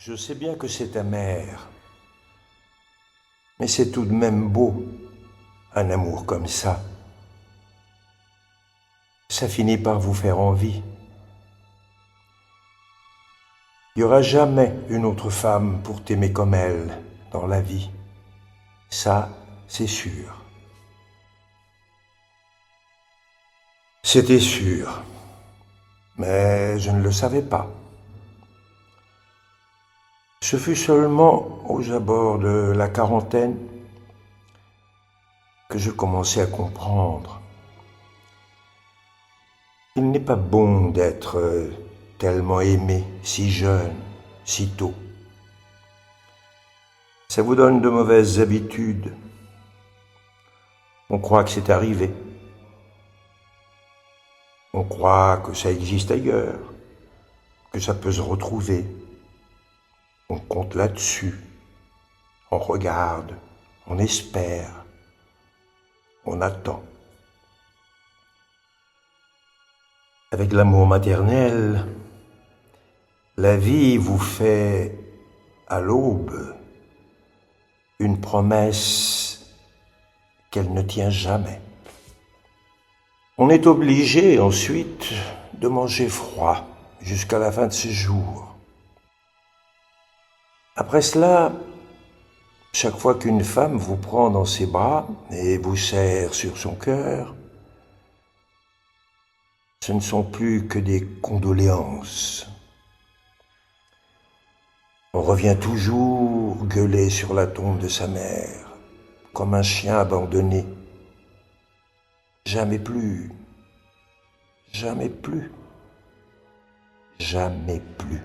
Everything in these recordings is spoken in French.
Je sais bien que c'est amer, mais c'est tout de même beau, un amour comme ça. Ça finit par vous faire envie. Il n'y aura jamais une autre femme pour t'aimer comme elle dans la vie. Ça, c'est sûr. C'était sûr, mais je ne le savais pas. Ce fut seulement aux abords de la quarantaine que je commençai à comprendre. Il n'est pas bon d'être tellement aimé si jeune, si tôt. Ça vous donne de mauvaises habitudes. On croit que c'est arrivé. On croit que ça existe ailleurs, que ça peut se retrouver. On compte là-dessus. On regarde, on espère, on attend. Avec l'amour maternel, la vie vous fait, à l'aube, une promesse qu'elle ne tient jamais. On est obligé ensuite de manger froid jusqu'à la fin de ses jours. Après cela, chaque fois qu'une femme vous prend dans ses bras et vous serre sur son cœur, ce ne sont plus que des condoléances. On revient toujours gueuler sur la tombe de sa mère, comme un chien abandonné. Jamais plus, jamais plus, jamais plus.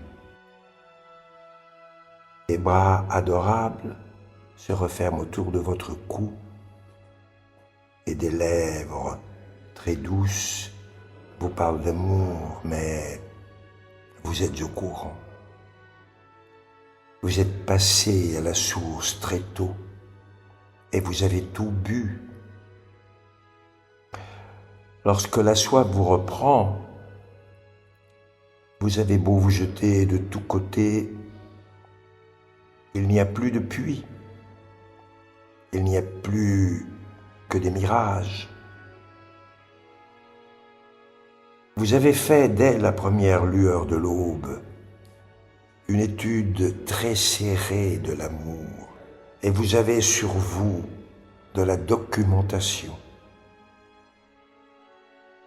Les bras adorables se referment autour de votre cou et des lèvres très douces vous parlent d'amour, mais vous êtes au courant. Vous êtes passé à la source très tôt et vous avez tout bu. Lorsque la soif vous reprend, vous avez beau vous jeter de tous côtés, il n'y a plus de puits, il n'y a plus que des mirages. Vous avez fait dès la première lueur de l'aube une étude très serrée de l'amour et vous avez sur vous de la documentation.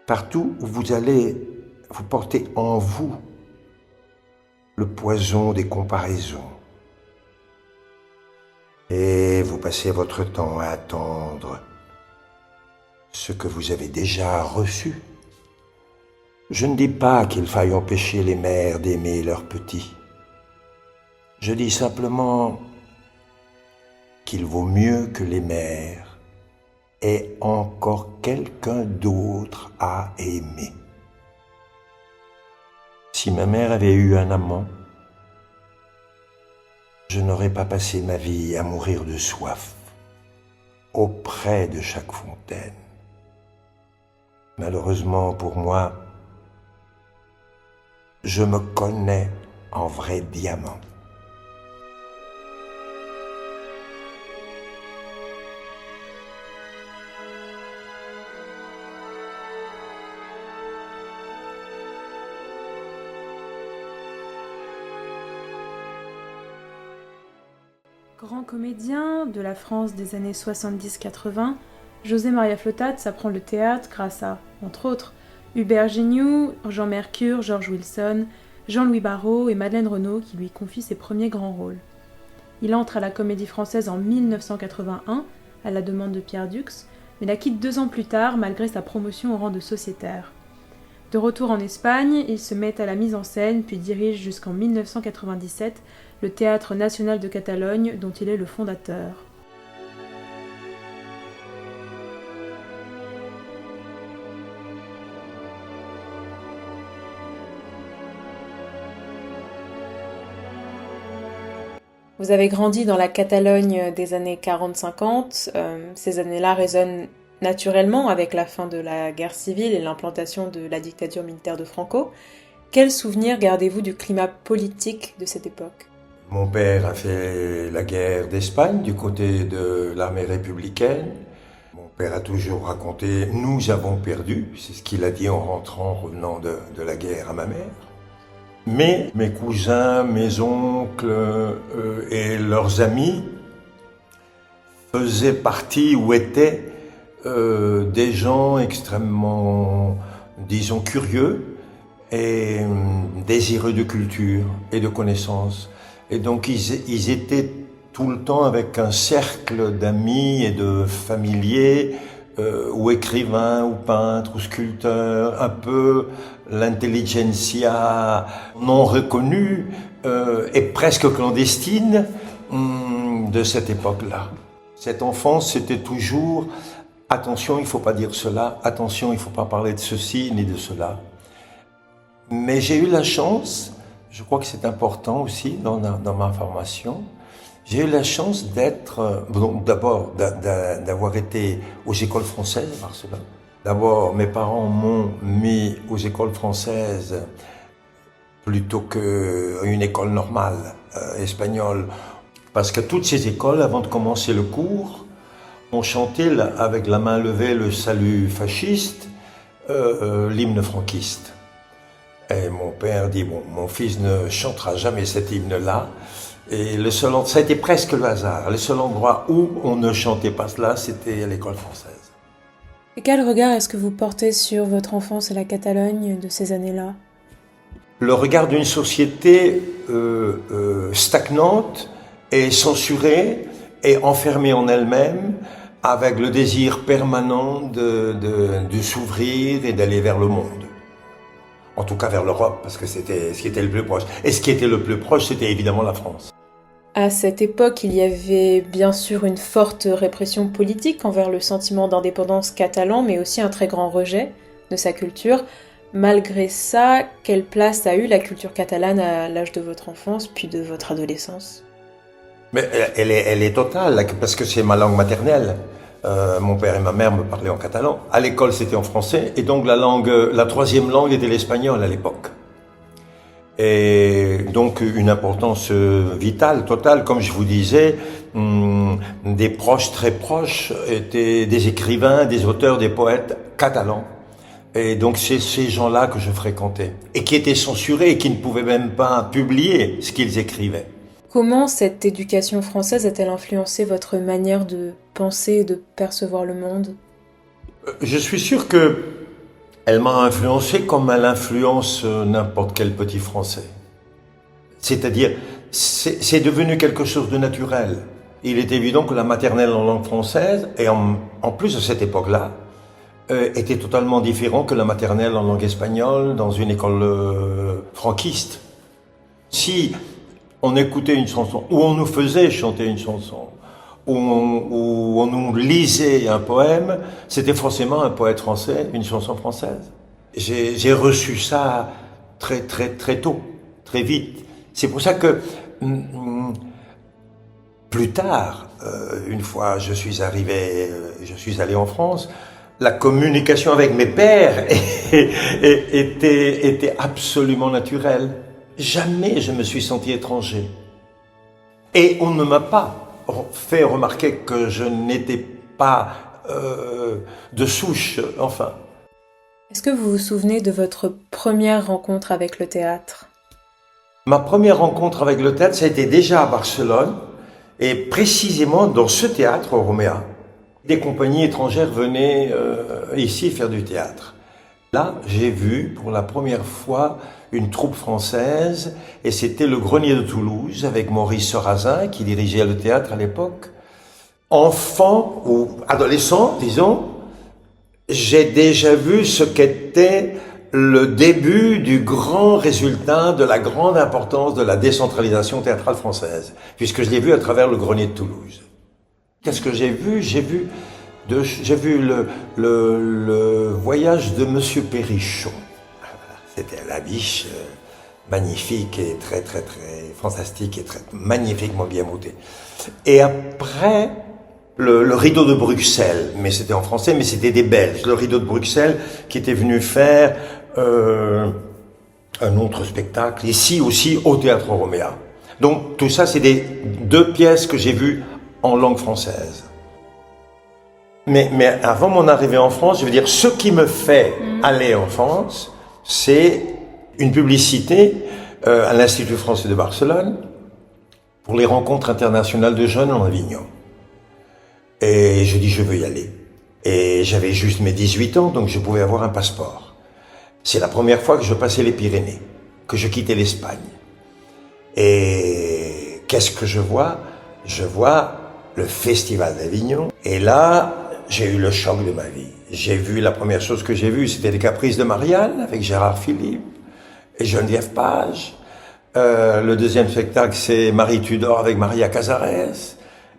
Partout où vous allez, vous portez en vous le poison des comparaisons. Et vous passez votre temps à attendre ce que vous avez déjà reçu. Je ne dis pas qu'il faille empêcher les mères d'aimer leurs petits. Je dis simplement qu'il vaut mieux que les mères aient encore quelqu'un d'autre à aimer. Si ma mère avait eu un amant, je n'aurais pas passé ma vie à mourir de soif auprès de chaque fontaine. Malheureusement pour moi, je me connais en vrai diamant. Grand comédien de la France des années 70-80, José Maria Flotats apprend le théâtre grâce à, entre autres, Hubert Gignoux, Jean Mercure, George Wilson, Jean-Louis Barrault et Madeleine Renaud qui lui confient ses premiers grands rôles. Il entre à la Comédie Française en 1981, à la demande de Pierre Dux, mais la quitte 2 ans plus tard malgré sa promotion au rang de sociétaire. De retour en Espagne, il se met à la mise en scène puis dirige jusqu'en 1997 le Théâtre national de Catalogne dont il est le fondateur. Vous avez grandi dans la Catalogne des années 40-50. Ces années-là résonnent naturellement avec la fin de la guerre civile et l'implantation de la dictature militaire de Franco. Quels souvenirs gardez-vous du climat politique de cette époque ? Mon père a fait la guerre d'Espagne du côté de l'armée républicaine. Mon père a toujours raconté « nous avons perdu », c'est ce qu'il a dit en rentrant, revenant de la guerre à ma mère. Mais mes cousins, mes oncles et leurs amis faisaient partie ou étaient des gens extrêmement, disons, curieux et désireux de culture et de connaissances. Et donc ils étaient tout le temps avec un cercle d'amis et de familiers, ou écrivains, ou peintres, ou sculpteurs, un peu l'intelligentsia non reconnue et presque clandestine de cette époque-là. Cette enfance, c'était toujours « attention, il ne faut pas dire cela, attention, il ne faut pas parler de ceci ni de cela ». Mais j'ai eu la chance, je crois que c'est important aussi dans ma formation, j'ai eu la chance d'être, d'abord d'avoir été aux écoles françaises à Barcelone. D'abord, mes parents m'ont mis aux écoles françaises plutôt qu'une école normale espagnole. Parce que toutes ces écoles, avant de commencer le cours, ont chanté avec la main levée le salut fasciste, l'hymne franquiste. Et mon père dit, bon, mon fils ne chantera jamais cet hymne-là. Et ça a été presque le hasard. Le seul endroit où on ne chantait pas cela, c'était à l'école française. Et quel regard est-ce que vous portez sur votre enfance et la Catalogne de ces années-là? Le regard d'une société stagnante et censurée et enfermée en elle-même, avec le désir permanent de s'ouvrir et d'aller vers le monde. En tout cas vers l'Europe, parce que c'était ce qui était le plus proche. Et ce qui était le plus proche, c'était évidemment la France. À cette époque, il y avait bien sûr une forte répression politique envers le sentiment d'indépendance catalan, mais aussi un très grand rejet de sa culture. Malgré ça, quelle place a eu la culture catalane à l'âge de votre enfance, puis de votre adolescence? Mais elle est totale, parce que c'est ma langue maternelle. Mon père et ma mère me parlaient en catalan. À l'école, c'était en français. Et donc, la troisième langue était l'espagnol à l'époque. Et donc, une importance vitale, totale. Comme je vous disais, des proches très proches étaient des écrivains, des auteurs, des poètes catalans. Et donc, c'est ces gens-là que je fréquentais. Et qui étaient censurés et qui ne pouvaient même pas publier ce qu'ils écrivaient. Comment cette éducation française a-t-elle influencé votre manière de penser et de percevoir le monde? Je suis sûr que elle m'a influencé comme elle influence n'importe quel petit Français. C'est-à-dire, c'est devenu quelque chose de naturel. Il est évident que la maternelle en langue française, et en plus à cette époque-là, était totalement différent que la maternelle en langue espagnole dans une école franquiste. Si on écoutait une chanson, ou on nous faisait chanter une chanson, ou on nous lisait un poème, c'était forcément un poète français, une chanson française. J'ai reçu ça très tôt, très vite. C'est pour ça que plus tard, une fois je suis allé en France, la communication avec mes pères était absolument naturelle. Jamais je me suis senti étranger. Et on ne m'a pas fait remarquer que je n'étais pas de souche, enfin. Est-ce que vous vous souvenez de votre première rencontre avec le théâtre? Ma première rencontre avec le théâtre, ça a été déjà à Barcelone, et précisément dans ce théâtre, au Roméa. Des compagnies étrangères venaient ici faire du théâtre. Là, j'ai vu pour la première fois une troupe française, et c'était le Grenier de Toulouse, avec Maurice Sarrazin, qui dirigeait le théâtre à l'époque. Enfant, ou adolescent, disons, j'ai déjà vu ce qu'était le début du grand résultat de la grande importance de la décentralisation théâtrale française, puisque je l'ai vu à travers le Grenier de Toulouse. Qu'est-ce que j'ai vu? J'ai vu le voyage de Monsieur Perrichon. C'était la biche magnifique et très fantastique et très magnifiquement bien montée. Et après, le rideau de Bruxelles, mais c'était en français, mais c'était des Belges. Le rideau de Bruxelles qui était venu faire un autre spectacle, ici aussi au Théâtre Roméa. Donc tout ça, c'est des 2 pièces que j'ai vues en langue française. Mais avant mon arrivée en France, je veux dire, ce qui me fait aller en France, c'est une publicité à l'Institut français de Barcelone pour les rencontres internationales de jeunes en Avignon. Et je dis, je veux y aller. Et j'avais juste mes 18 ans, donc je pouvais avoir un passeport. C'est la première fois que je passais les Pyrénées, que je quittais l'Espagne. Et qu'est-ce que je vois? Je vois le Festival d'Avignon. Et là, j'ai eu le choc de ma vie. J'ai vu, la première chose que j'ai vue, c'était les Caprices de Marianne avec Gérard Philippe et Geneviève Page. Le deuxième spectacle, c'est Marie Tudor avec Maria Casares.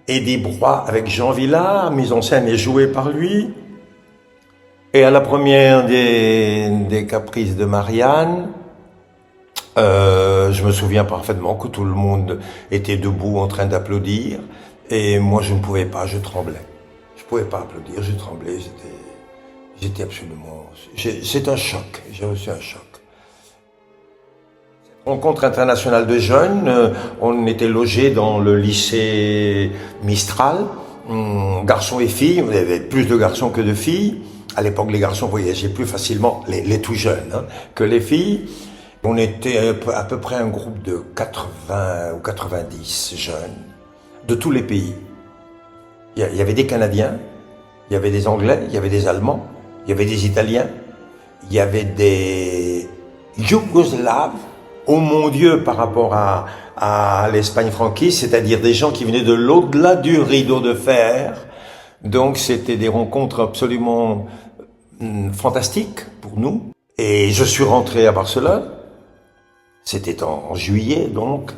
Eddie Broy avec Jean Villard, mise en scène et jouée par lui. Et à la première des Caprices de Marianne, je me souviens parfaitement que tout le monde était debout en train d'applaudir. Et moi, je ne pouvais pas, je tremblais. Je ne pouvais pas applaudir, je tremblais, j'étais absolument... C'est un choc, j'ai reçu un choc. Rencontre internationale de jeunes, on était logés dans le lycée Mistral, garçons et filles, il y avait plus de garçons que de filles. À l'époque, les garçons voyageaient plus facilement, les tout jeunes, que les filles. On était à peu près un groupe de 80 ou 90 jeunes, de tous les pays. Il y avait des Canadiens, il y avait des Anglais, il y avait des Allemands, il y avait des Italiens, il y avait des Yougoslaves, oh mon Dieu, par rapport à l'Espagne franquiste, c'est-à-dire des gens qui venaient de l'au-delà du rideau de fer. Donc c'était des rencontres absolument fantastiques pour nous. Et je suis rentré à Barcelone, c'était en juillet donc,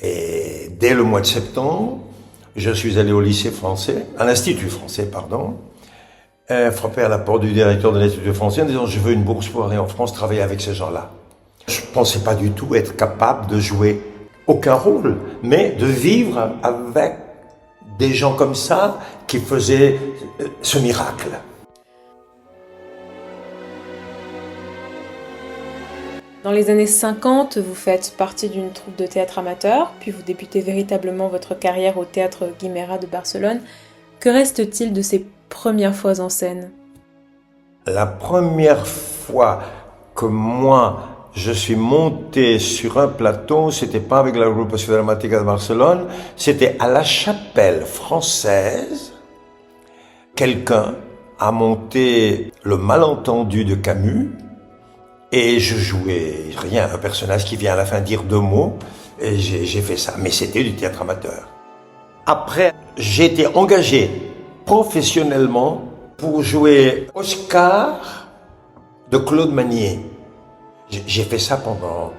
et dès le mois de septembre, je suis allé au lycée français, à l'Institut français, pardon, frapper à la porte du directeur de l'Institut français en disant « Je veux une bourse pour aller en France travailler avec ces gens-là ». Je ne pensais pas du tout être capable de jouer aucun rôle, mais de vivre avec des gens comme ça qui faisaient ce miracle. Dans les années 50, vous faites partie d'une troupe de théâtre amateur, puis vous débutez véritablement votre carrière au Théâtre Guimerà de Barcelone. Que reste-t-il de ces premières fois en scène? La première fois que moi, je suis monté sur un plateau, c'était pas avec la Agrupación Dramática de Barcelone, c'était à la Chapelle française. Quelqu'un a monté Le Malentendu de Camus, et je jouais rien, un personnage qui vient à la fin dire 2 mots, et j'ai fait ça. Mais c'était du théâtre amateur. Après, j'ai été engagé professionnellement pour jouer Oscar de Claude Manier. J'ai fait ça pendant,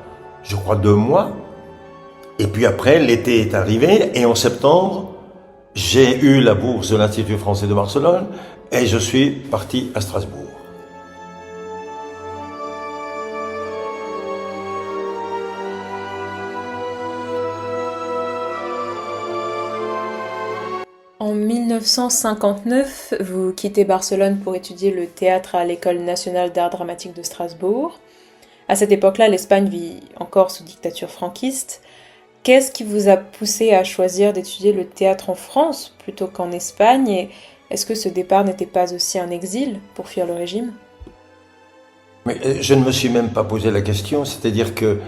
je crois, 2 mois. Et puis après, l'été est arrivé, et en septembre, j'ai eu la bourse de l'Institut français de Barcelone, et je suis parti à Strasbourg. En 1959, vous quittez Barcelone pour étudier le théâtre à l'École nationale d'art dramatique de Strasbourg. À cette époque-là, l'Espagne vit encore sous dictature franquiste. Qu'est-ce qui vous a poussé à choisir d'étudier le théâtre en France plutôt qu'en Espagne? Et est-ce que ce départ n'était pas aussi un exil pour fuir le régime? Mais je ne me suis même pas posé la question, c'est-à-dire que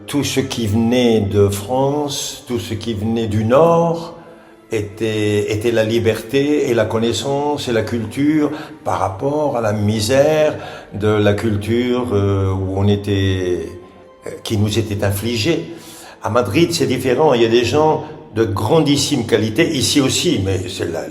tout ce qui venait de France, tout ce qui venait du Nord, était la liberté et la connaissance et la culture par rapport à la misère de la culture où on était, qui nous était infligée. À Madrid, c'est différent. Il y a des gens de grandissime qualité, ici aussi, mais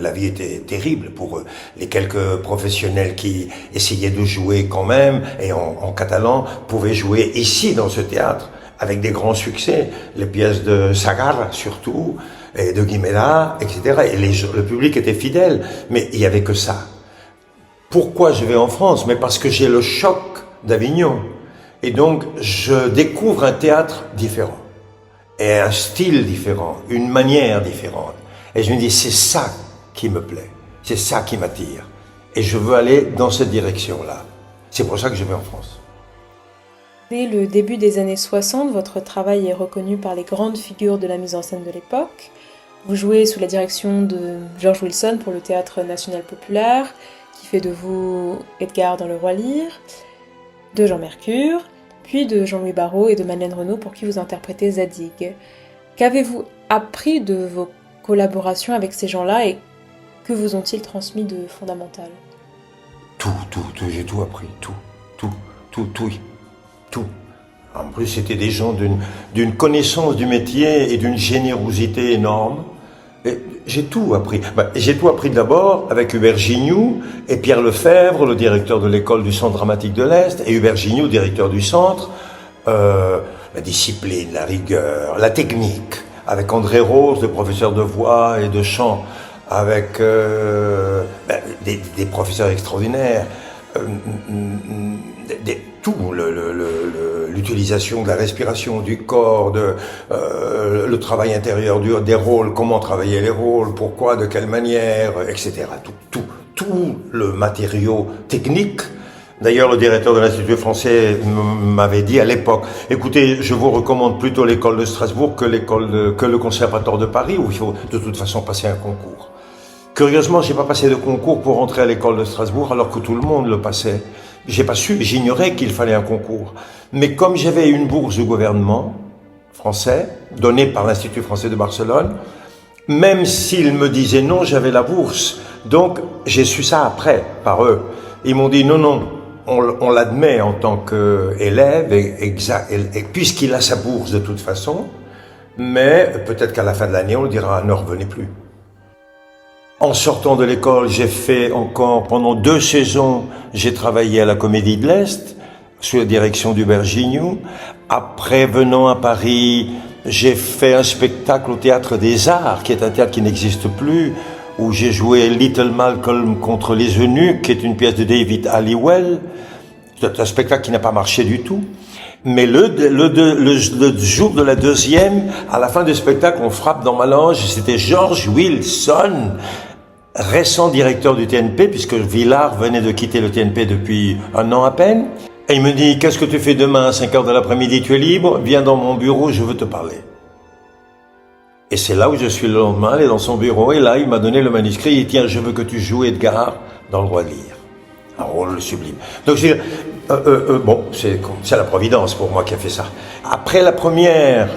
la vie était terrible pour les quelques professionnels qui essayaient de jouer quand même, et en catalan, pouvaient jouer ici dans ce théâtre avec des grands succès, les pièces de Sagar surtout, et de Guimerà, etc. Et le public était fidèle, mais il n'y avait que ça. Pourquoi je vais en France? Mais parce que j'ai le choc d'Avignon. Et donc, je découvre un théâtre différent, et un style différent, une manière différente. Et je me dis, c'est ça qui me plaît, c'est ça qui m'attire. Et je veux aller dans cette direction-là. C'est pour ça que je vais en France. Dès le début des années 60, votre travail est reconnu par les grandes figures de la mise en scène de l'époque. Vous jouez sous la direction de George Wilson pour le Théâtre National Populaire, qui fait de vous Edgar dans Le Roi Lear, de Jean Mercure, puis de Jean-Louis Barrault et de Madeleine Renaud pour qui vous interprétez Zadig. Qu'avez-vous appris de vos collaborations avec ces gens-là et que vous ont-ils transmis de fondamental ? Tout, j'ai tout appris, tout. En plus, c'était des gens d'une connaissance du métier et d'une générosité énorme. Et j'ai tout appris. J'ai tout appris d'abord avec Hubert Gignoux et Pierre Lefebvre, le directeur de l'école du Centre dramatique de l'Est, et Hubert Gignoux, directeur du Centre. La discipline, la rigueur, la technique, avec André Rose, le professeur de voix et de chant, avec des professeurs extraordinaires, l'utilisation de la respiration, du corps, le travail intérieur des rôles, comment travailler les rôles, pourquoi, de quelle manière, etc. Tout le matériau technique. D'ailleurs, le directeur de l'Institut français m'avait dit à l'époque, écoutez, je vous recommande plutôt l'école de Strasbourg que le Conservatoire de Paris, où il faut de toute façon passer un concours. Curieusement, j'ai pas passé de concours pour entrer à l'école de Strasbourg, alors que tout le monde le passait. J'ai pas su, j'ignorais qu'il fallait un concours. Mais comme j'avais une bourse du gouvernement français, donnée par l'Institut français de Barcelone, même s'ils me disaient non, j'avais la bourse. Donc, j'ai su ça après, par eux. Ils m'ont dit non, on l'admet en tant qu'élève, et puisqu'il a sa bourse de toute façon, mais peut-être qu'à la fin de l'année, on le dira, ne revenez plus. En sortant de l'école, j'ai fait encore, pendant 2 saisons, j'ai travaillé à la Comédie de l'Est, sous la direction d'Hubert Gignoux. Après, venant à Paris, j'ai fait un spectacle au Théâtre des Arts, qui est un théâtre qui n'existe plus, où j'ai joué Little Malcolm contre les eunuques, qui est une pièce de David Halliwell. C'est un spectacle qui n'a pas marché du tout. Mais le jour de la deuxième, à la fin du spectacle, on frappe dans ma loge, c'était George Wilson, récent directeur du TNP, puisque Villard venait de quitter le TNP depuis 1 an à peine. Et il me dit, qu'est-ce que tu fais demain à 5h de l'après-midi, tu es libre? Viens dans mon bureau, je veux te parler. Et c'est là où je suis le lendemain, allé dans son bureau, et là, il m'a donné le manuscrit, il dit, tiens, je veux que tu joues Edgar dans Le Roi Lear. Un rôle sublime. Donc, je dis, bon, c'est la Providence pour moi qui a fait ça. Après la première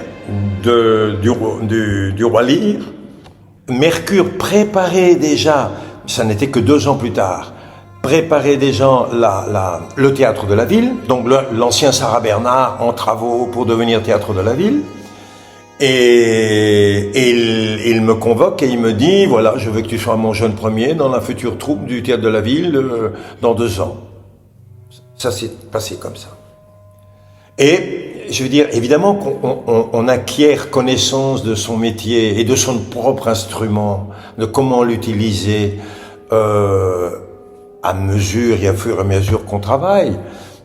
du Roi Lear, Mercure préparait déjà, ça n'était que 2 ans plus tard, préparait déjà le théâtre de la ville, donc l'ancien Sarah Bernard en travaux pour devenir théâtre de la ville. Et il me convoque et il me dit, voilà, je veux que tu sois mon jeune premier dans la future troupe du théâtre de la ville dans 2 ans. Ça s'est passé comme ça. Et je veux dire, évidemment qu'on acquiert connaissance de son métier et de son propre instrument, de comment l'utiliser à mesure et à fur et à mesure qu'on travaille.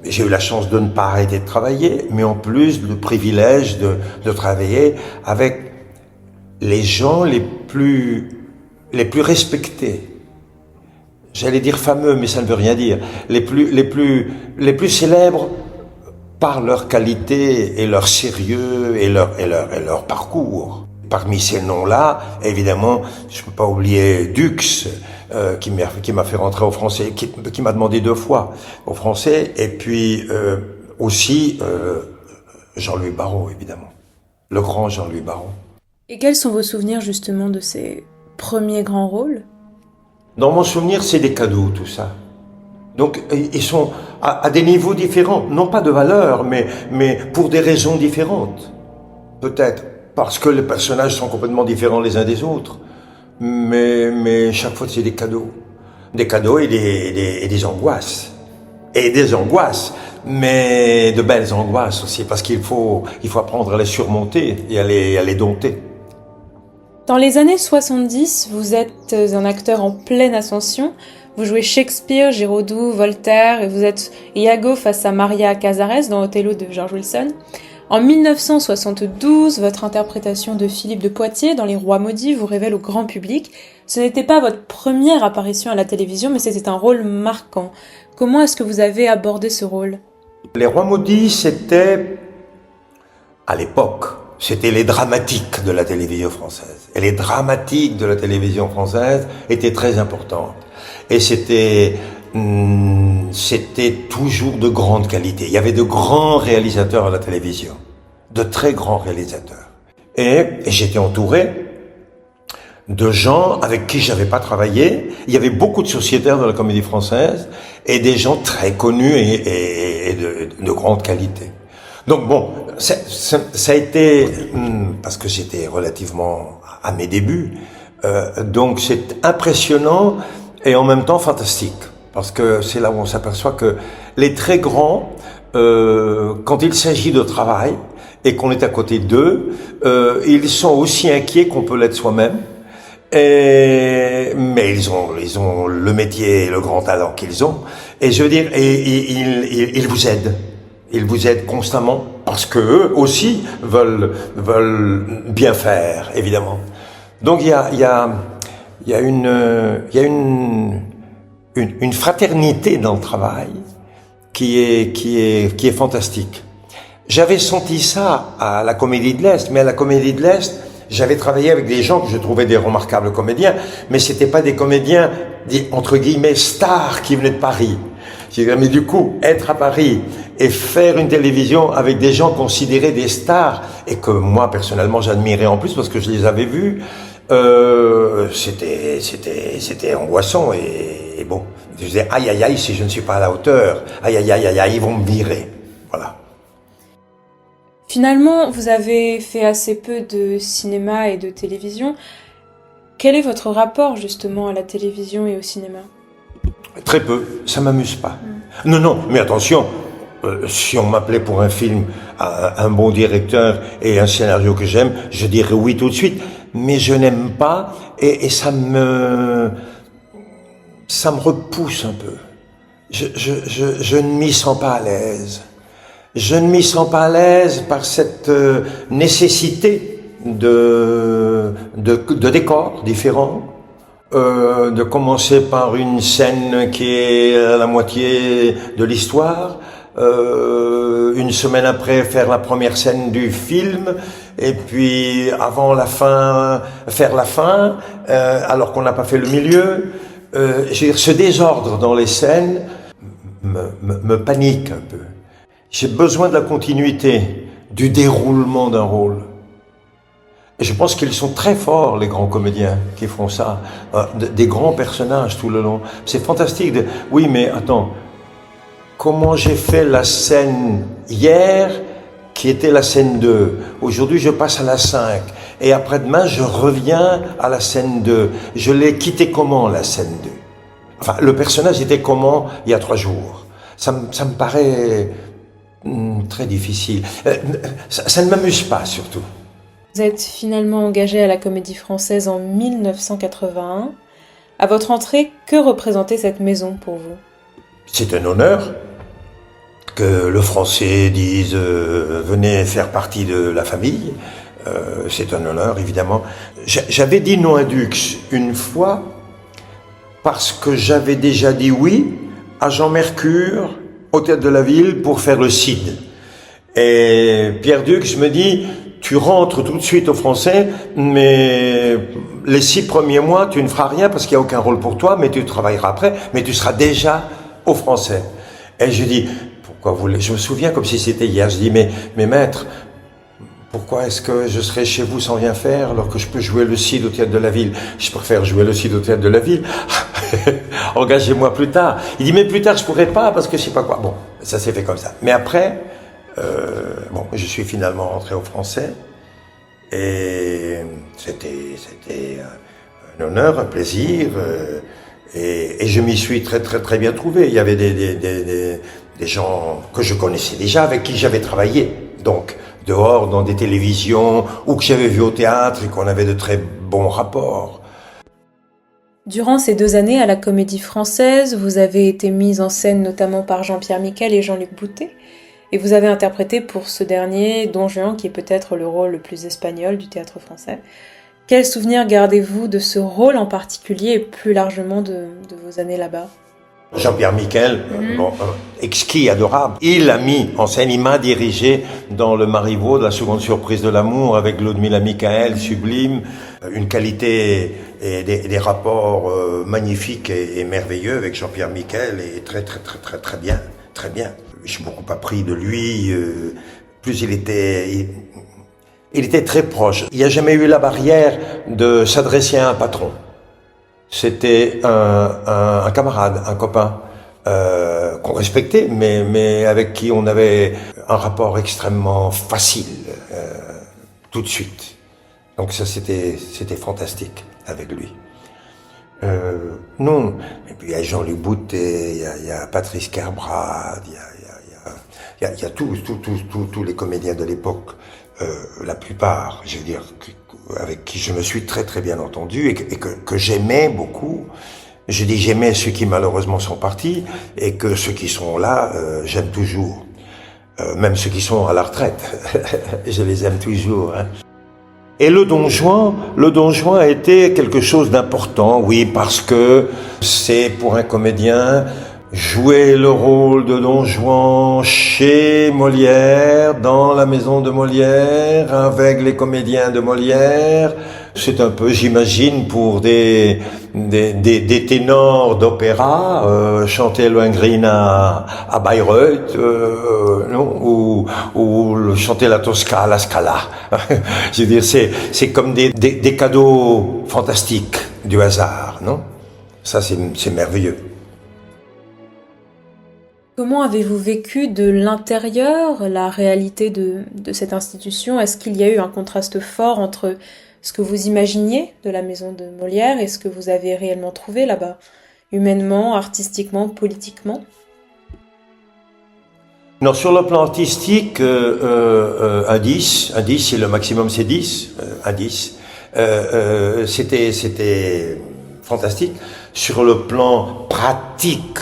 J'ai eu la chance de ne pas arrêter de travailler, mais en plus le privilège de travailler avec les gens les plus respectés. J'allais dire fameux, mais ça ne veut rien dire. Les plus célèbres par leur qualité et leur sérieux et leur parcours. Parmi ces noms-là, évidemment, je ne peux pas oublier Dux, qui m'a fait rentrer au français, qui m'a demandé 2 fois au français, et puis aussi Jean-Louis Barrault, évidemment, le grand Jean-Louis Barrault. Et quels sont vos souvenirs justement de ces premiers grands rôles ? Dans mon souvenir, c'est des cadeaux, tout ça. Donc, ils sont à des niveaux différents, non pas de valeur, mais pour des raisons différentes. Peut-être parce que les personnages sont complètement différents les uns des autres. Mais chaque fois, c'est des cadeaux. Des cadeaux et des angoisses. Et des angoisses, mais de belles angoisses aussi, parce qu'il faut apprendre à les surmonter et à les dompter. Dans les années 70, vous êtes un acteur en pleine ascension. Vous jouez Shakespeare, Giraudoux, Voltaire, et vous êtes Iago face à Maria Cazares dans Othello de George Wilson. En 1972, votre interprétation de Philippe de Poitiers dans Les Rois Maudits vous révèle au grand public. Ce n'était pas votre première apparition à la télévision, mais c'était un rôle marquant. Comment est-ce que vous avez abordé ce rôle ? Les Rois Maudits, c'était, à l'époque, c'était les dramatiques de la télévision française. Et les dramatiques de la télévision française étaient très importantes. Et c'était toujours de grande qualité. Il y avait de grands réalisateurs à la télévision, de très grands réalisateurs. Et j'étais entouré de gens avec qui j'avais pas travaillé. Il y avait beaucoup de sociétaires de la Comédie Française et des gens très connus et de grande qualité. Donc bon, ça a été, parce que j'étais relativement à mes débuts, donc c'est impressionnant et en même temps fantastique. Parce que c'est là où on s'aperçoit que les très grands, quand il s'agit de travail et qu'on est à côté d'eux, ils sont aussi inquiets qu'on peut l'être soi-même. Mais ils ont le métier et le grand talent qu'ils ont. Et je veux dire, ils vous aident. Ils vous aident constamment parce que eux aussi veulent bien faire, évidemment. Donc il y a une fraternité dans le travail qui est fantastique. J'avais senti ça à la Comédie de l'Est, mais à la Comédie de l'Est, j'avais travaillé avec des gens que je trouvais des remarquables comédiens, mais c'était pas des comédiens, entre guillemets, stars qui venaient de Paris. Mais du coup, être à Paris et faire une télévision avec des gens considérés des stars, et que moi, personnellement, j'admirais en plus parce que je les avais vus, c'était angoissant et bon, je disais, aïe, aïe, aïe, si je ne suis pas à la hauteur, aïe, aïe, aïe, aïe, aïe, ils vont me virer. Voilà. Finalement, vous avez fait assez peu de cinéma et de télévision. Quel est votre rapport justement à la télévision et au cinéma ? Très peu, ça m'amuse pas. Non, mais attention, si on m'appelait pour un film, un bon directeur et un scénario que j'aime, je dirais oui tout de suite. Mais je n'aime pas et ça me repousse un peu. Je ne m'y sens pas à l'aise. Je ne m'y sens pas à l'aise par cette nécessité de décors différents, de commencer par une scène qui est à la moitié de l'histoire, une semaine après faire la première scène du film, et puis avant la fin faire la fin, alors qu'on n'a pas fait le milieu. Je veux dire, ce désordre dans les scènes me panique un peu. J'ai besoin de la continuité, du déroulement d'un rôle. Et je pense qu'ils sont très forts, les grands comédiens qui font ça, des grands personnages tout le long. C'est fantastique. Oui, mais attends, comment j'ai fait la scène hier, qui était la scène 2. Aujourd'hui, je passe à la 5. Et après-demain, je reviens à la scène 2. Je l'ai quitté comment, la scène 2 ? Enfin, le personnage était comment il y a 3 jours. Ça me paraît très difficile. Ça ne m'amuse pas, surtout. Vous êtes finalement engagé à la Comédie Française en 1981. À votre entrée, que représentait cette maison pour vous ? C'est un honneur que le Français dise venez faire partie de la famille. C'est un honneur, évidemment. J'avais dit non à Dux une fois parce que j'avais déjà dit oui à Jean Mercure au Théâtre de la Ville pour faire le Cid. Et Pierre Dux me dit, tu rentres tout de suite au Français, mais les 6 premiers mois, tu ne feras rien parce qu'il n'y a aucun rôle pour toi, mais tu travailleras après, mais tu seras déjà au Français. Et je dis, pourquoi vous voulez... Je me souviens comme si c'était hier, je dis, mais maître, pourquoi est-ce que je serai chez vous sans rien faire alors que je peux jouer le Cid au Théâtre de la Ville ? Je préfère jouer le Cid au Théâtre de la Ville. Engagez-moi plus tard. Il dit, mais plus tard, je pourrais pas parce que je sais pas quoi. Bon, ça s'est fait comme ça. Mais après, je suis finalement rentré au Français et c'était un honneur, un plaisir et je m'y suis très très très bien trouvé. Il y avait des gens que je connaissais déjà, avec qui j'avais travaillé, donc dehors dans des télévisions ou que j'avais vu au théâtre et qu'on avait de très bons rapports. Durant ces 2 années à la Comédie Française, vous avez été mise en scène notamment par Jean-Pierre Miquel et Jean-Luc Boutet, et vous avez interprété pour ce dernier Don Juan, qui est peut-être le rôle le plus espagnol du théâtre français. Quel souvenir gardez-vous de ce rôle en particulier et plus largement de vos années là-bas ? Jean-Pierre Miquel, exquis, adorable. Il a mis en scène, il m'a dirigé dans Le Marivaux de la seconde surprise de l'amour avec Ludmilla Michael, sublime. Une qualité et des rapports magnifiques et merveilleux avec Jean-Pierre Miquel et très bien, très bien. J'ai beaucoup appris de lui, plus il était très proche. Il n'y a jamais eu la barrière de s'adresser à un patron. C'était un camarade, un copain qu'on respectait, mais avec qui on avait un rapport extrêmement facile, tout de suite. Donc ça, c'était fantastique avec lui. Non, et puis il y a Jean-Luc Boutet, il y a Patrice Kerbrad, il y a tous les comédiens de l'époque, la plupart, je veux dire, avec qui je me suis très bien entendu et que j'aimais beaucoup. Je dis j'aimais ceux qui malheureusement sont partis et que ceux qui sont là, j'aime toujours. Même ceux qui sont à la retraite, je les aime toujours. Hein. Et le Don Juan a été quelque chose d'important, oui, parce que c'est pour un comédien jouer le rôle de Don Juan chez Molière, dans la maison de Molière, avec les comédiens de Molière. C'est un peu, j'imagine, pour des ténors d'opéra, chanter Lohengrin à Bayreuth, non, ou chanter la Tosca à la Scala. Je veux dire, c'est comme des cadeaux fantastiques du hasard, non? Ça, c'est merveilleux. Comment avez-vous vécu de l'intérieur la réalité de cette institution? Est-ce qu'il y a eu un contraste fort entre ce que vous imaginiez de la maison de Molière et ce que vous avez réellement trouvé là-bas, humainement, artistiquement, politiquement? Non, sur le plan artistique, un 10, et le maximum c'est 10, un 10. C'était fantastique. Sur le plan pratique,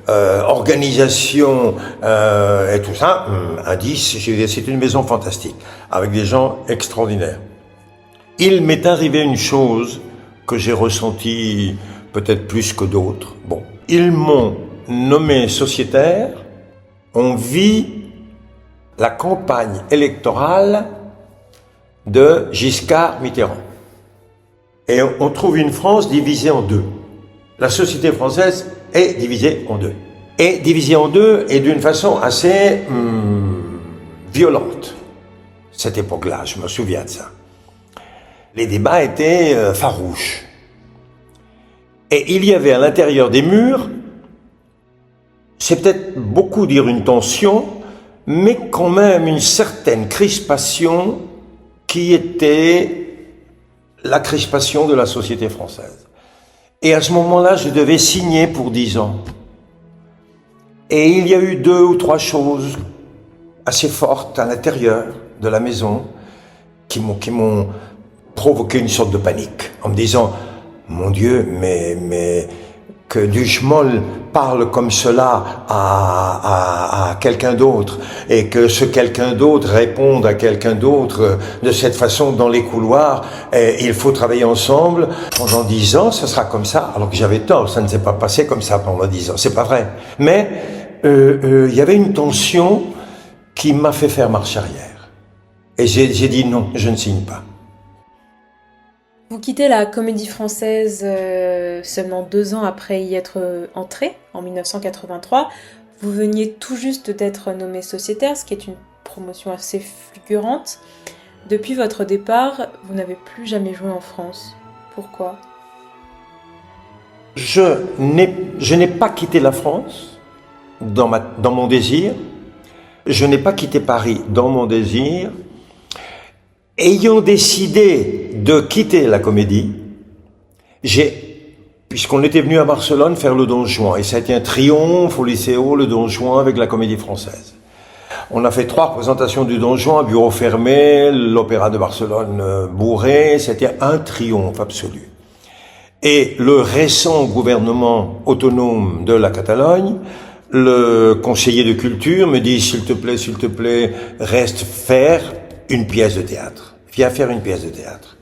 organisation et tout ça, un 10, c'est une maison fantastique, avec des gens extraordinaires. Il m'est arrivé une chose que j'ai ressentie peut-être plus que d'autres. Bon, ils m'ont nommé sociétaire. On vit la campagne électorale de Giscard Mitterrand. Et on trouve une France divisée en deux. La société française est divisée en deux. Et divisée en deux et d'une façon assez violente. Cette époque-là, je me souviens de ça. Les débats étaient farouches. Et il y avait à l'intérieur des murs, c'est peut-être beaucoup dire une tension, mais quand même une certaine crispation qui était la crispation de la société française. Et à ce moment-là, je devais signer pour 10 ans. Et il y a eu 2 ou 3 choses assez fortes à l'intérieur de la maison qui m'ont provoqué une sorte de panique, en me disant « Mon Dieu, mais que Duchemol parle comme cela à quelqu'un d'autre et que ce quelqu'un d'autre réponde à quelqu'un d'autre de cette façon dans les couloirs, et il faut travailler ensemble pendant 10 ans, ça sera comme ça. » Alors que j'avais tort, ça ne s'est pas passé comme ça pendant 10 ans, c'est pas vrai. Mais il y avait une tension qui m'a fait faire marche arrière. Et j'ai dit non, je ne signe pas. Vous quittez la Comédie Française seulement 2 ans après y être entré, en 1983. Vous veniez tout juste d'être nommé sociétaire, ce qui est une promotion assez fulgurante. Depuis votre départ, vous n'avez plus jamais joué en France. Pourquoi ? Je n'ai pas quitté la France dans mon désir. Je n'ai pas quitté Paris dans mon désir. Ayant décidé de quitter la comédie, puisqu'on était venu à Barcelone faire le Don Juan, et ça a été un triomphe au Liceo, le Don Juan avec la Comédie Française. On a fait 3 représentations du Don Juan, bureau fermé, l'Opéra de Barcelone bourré, c'était un triomphe absolu. Et le récent gouvernement autonome de la Catalogne, le conseiller de culture me dit « s'il te plaît, reste faire une pièce de théâtre. Viens faire une pièce de théâtre. »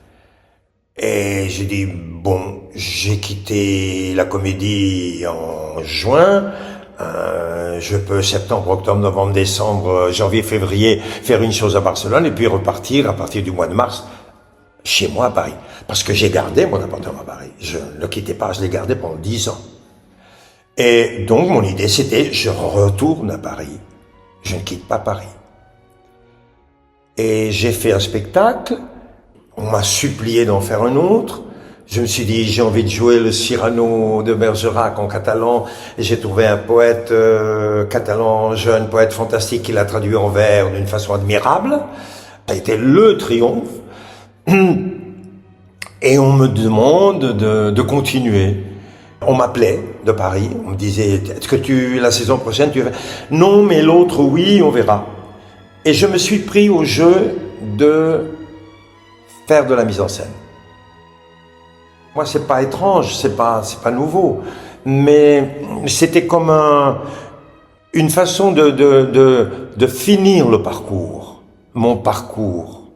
Et j'ai dit, bon, j'ai quitté la comédie en juin, je peux septembre, octobre, novembre, décembre, janvier, février faire une chose à Barcelone et puis repartir à partir du mois de mars chez moi à Paris. Parce que j'ai gardé mon appartement à Paris. Je ne le quittais pas, je l'ai gardé pendant 10 ans. Et donc mon idée c'était, je retourne à Paris. Je ne quitte pas Paris. Et j'ai fait un spectacle, on m'a supplié d'en faire un autre. Je me suis dit, j'ai envie de jouer le Cyrano de Bergerac en catalan. Et j'ai trouvé un poète catalan, jeune poète fantastique, qui l'a traduit en vers d'une façon admirable. Ça a été le triomphe. Et on me demande de continuer. On m'appelait de Paris, on me disait, est-ce que la saison prochaine, tu vas... Non, mais l'autre, oui, on verra. Et je me suis pris au jeu de faire de la mise en scène. Moi, c'est pas étrange, c'est pas nouveau, mais c'était comme une façon de finir le parcours, mon parcours,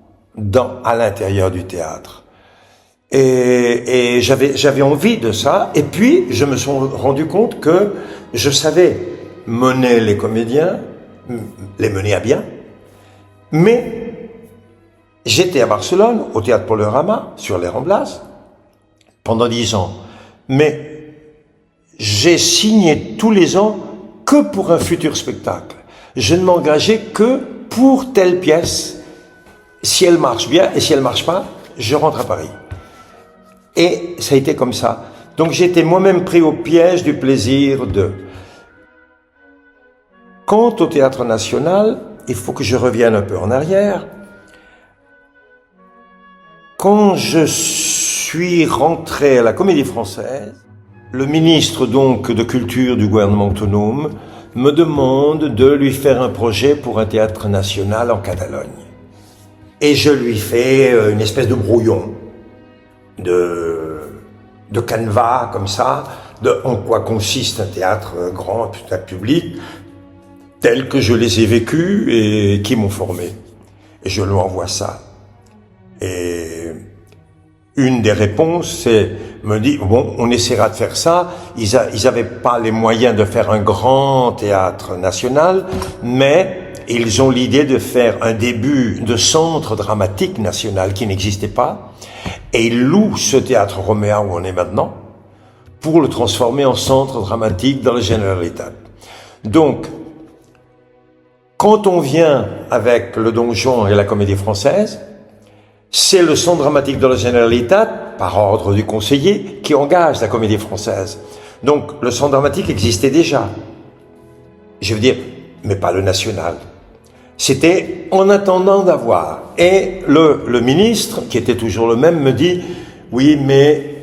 à l'intérieur du théâtre. Et j'avais envie de ça, et puis je me suis rendu compte que je savais mener les comédiens, les mener à bien, mais j'étais à Barcelone, au Théâtre Polorama, sur les Ramblas, pendant 10 ans. Mais j'ai signé tous les ans que pour un futur spectacle. Je ne m'engageais que pour telle pièce. Si elle marche bien, et si elle marche pas, je rentre à Paris. Et ça a été comme ça. Donc j'étais moi-même pris au piège du plaisir de... Quant au Théâtre National, il faut que je revienne un peu en arrière. Quand je suis rentré à la Comédie Française, le ministre donc de Culture du gouvernement autonome me demande de lui faire un projet pour un théâtre national en Catalogne. Et je lui fais une espèce de brouillon, de canevas comme ça, en quoi consiste un théâtre grand, un théâtre public, tel que je les ai vécus et qui m'ont formé. Et je lui envoie ça. Et une des réponses, me dit, bon, on essaiera de faire ça. Ils n'avaient pas les moyens de faire un grand théâtre national, mais ils ont l'idée de faire un début de centre dramatique national qui n'existait pas. Et ils louent ce théâtre Roméa où on est maintenant pour le transformer en centre dramatique dans la Generalitat. Donc, quand on vient avec le Donjon et la Comédie Française, c'est le centre dramatique de la Generalitat, par ordre du conseiller, qui engage la Comédie Française. Donc, le centre dramatique existait déjà. Je veux dire, mais pas le national. C'était en attendant d'avoir. Et le ministre, qui était toujours le même, me dit, oui, mais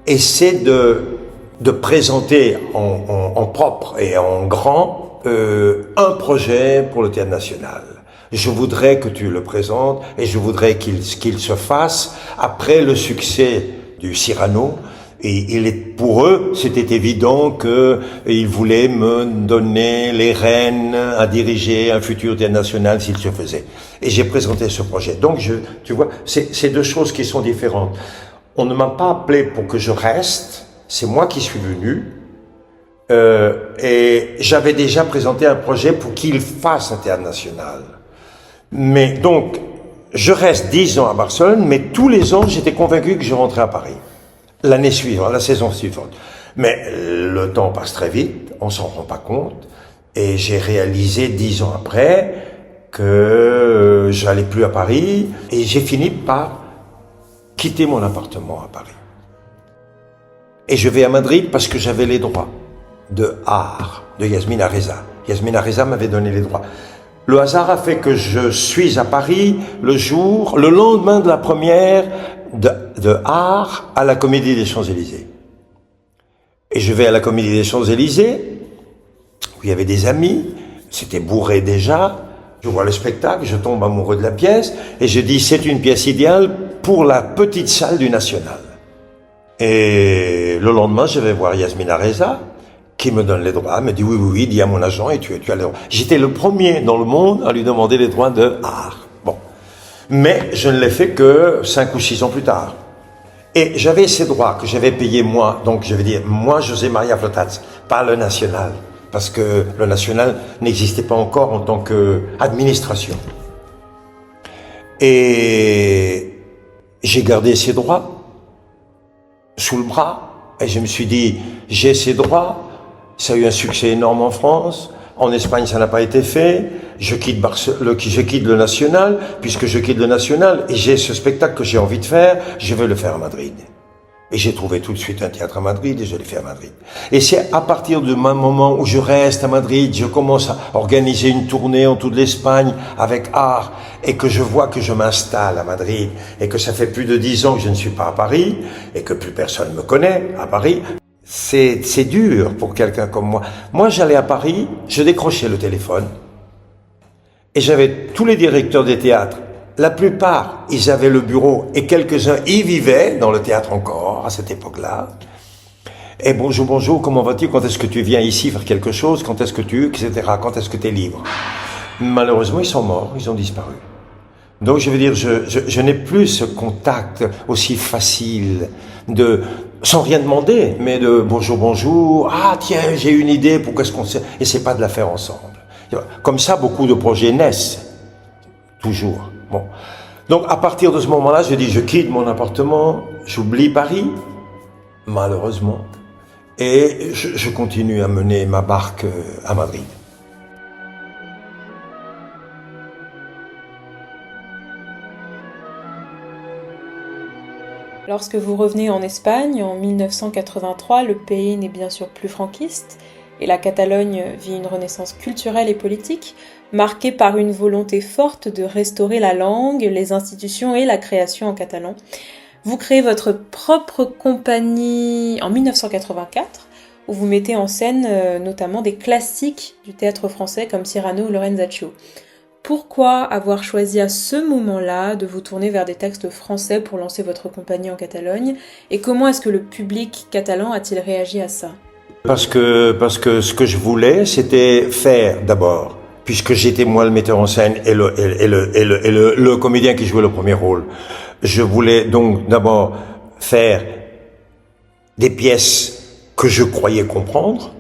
essaie de présenter en propre et en grand un projet pour le théâtre national. Je voudrais que tu le présentes et je voudrais qu'il se fasse après le succès du Cyrano. Et pour eux, c'était évident qu'ils voulaient me donner les rênes à diriger un futur théâtre national s'il se faisait. Et j'ai présenté ce projet. Donc, tu vois, c'est deux choses qui sont différentes. On ne m'a pas appelé pour que je reste, c'est moi qui suis venu. Et j'avais déjà présenté un projet pour qu'il fasse un théâtre national. Mais donc, je reste 10 ans à Barcelone, mais tous les ans, j'étais convaincu que je rentrais à Paris. L'année suivante, la saison suivante. Mais le temps passe très vite, on s'en rend pas compte. Et j'ai réalisé 10 ans après que j'allais plus à Paris. Et j'ai fini par quitter mon appartement à Paris. Et je vais à Madrid parce que j'avais les droits de art de Yasmina Reza. Yasmina Reza m'avait donné les droits. Le hasard a fait que je suis à Paris le lendemain de la première de art à la Comédie des Champs-Élysées. Et je vais à la Comédie des Champs-Élysées, où il y avait des amis, c'était bourré déjà, je vois le spectacle, je tombe amoureux de la pièce, et je dis c'est une pièce idéale pour la petite salle du National. Et le lendemain, je vais voir Yasmina Reza, qui me donne les droits, me dit oui, dis à mon agent et tu as les droits. J'étais le premier dans le monde à lui demander les droits de art. Bon. Mais je ne l'ai fait que 5 ou 6 ans plus tard. Et j'avais ces droits que j'avais payés moi, donc je veux dire, moi, José Maria Flotats, pas le national, parce que le national n'existait pas encore en tant qu'administration. Et j'ai gardé ces droits sous le bras, et je me suis dit, j'ai ces droits, ça a eu un succès énorme en France, en Espagne ça n'a pas été fait, je quitte le national, puisque je quitte le national, et j'ai ce spectacle que j'ai envie de faire, je veux le faire à Madrid. Et j'ai trouvé tout de suite un théâtre à Madrid et je l'ai fait à Madrid. Et c'est à partir de mon moment où je reste à Madrid, je commence à organiser une tournée en toute l'Espagne avec art et que je vois que je m'installe à Madrid et que ça fait plus de 10 ans que je ne suis pas à Paris et que plus personne me connaît à Paris. C'est dur pour quelqu'un comme moi. Moi, j'allais à Paris, je décrochais le téléphone et j'avais tous les directeurs des théâtres. La plupart, ils avaient le bureau et quelques-uns y vivaient dans le théâtre encore à cette époque-là. Et bonjour, bonjour, comment vas-tu? Quand est-ce que tu viens ici faire quelque chose? Quand est-ce que etc. Quand est-ce que tu es libre? Malheureusement, ils sont morts, ils ont disparu. Donc, je veux dire, je n'ai plus ce contact aussi facile sans rien demander, mais de bonjour, bonjour, ah tiens, j'ai une idée, pourquoi est-ce qu'on sait? Et c'est pas de la faire ensemble. Comme ça, beaucoup de projets naissent. Toujours. Bon. Donc, à partir de ce moment-là, je dis, je quitte mon appartement, j'oublie Paris, malheureusement, et je continue à mener ma barque à Madrid. Lorsque vous revenez en Espagne, en 1983, le pays n'est bien sûr plus franquiste, et la Catalogne vit une renaissance culturelle et politique, marquée par une volonté forte de restaurer la langue, les institutions et la création en catalan. Vous créez votre propre compagnie en 1984, où vous mettez en scène notamment des classiques du théâtre français comme Cyrano ou Lorenzaccio. Pourquoi avoir choisi à ce moment-là de vous tourner vers des textes français pour lancer votre compagnie en Catalogne? Et comment est-ce que le public catalan a-t-il réagi à ça? Parce que ce que je voulais, c'était faire d'abord, puisque j'étais moi le metteur en scène et le comédien qui jouait le premier rôle. Je voulais donc d'abord faire des pièces que je croyais comprendre,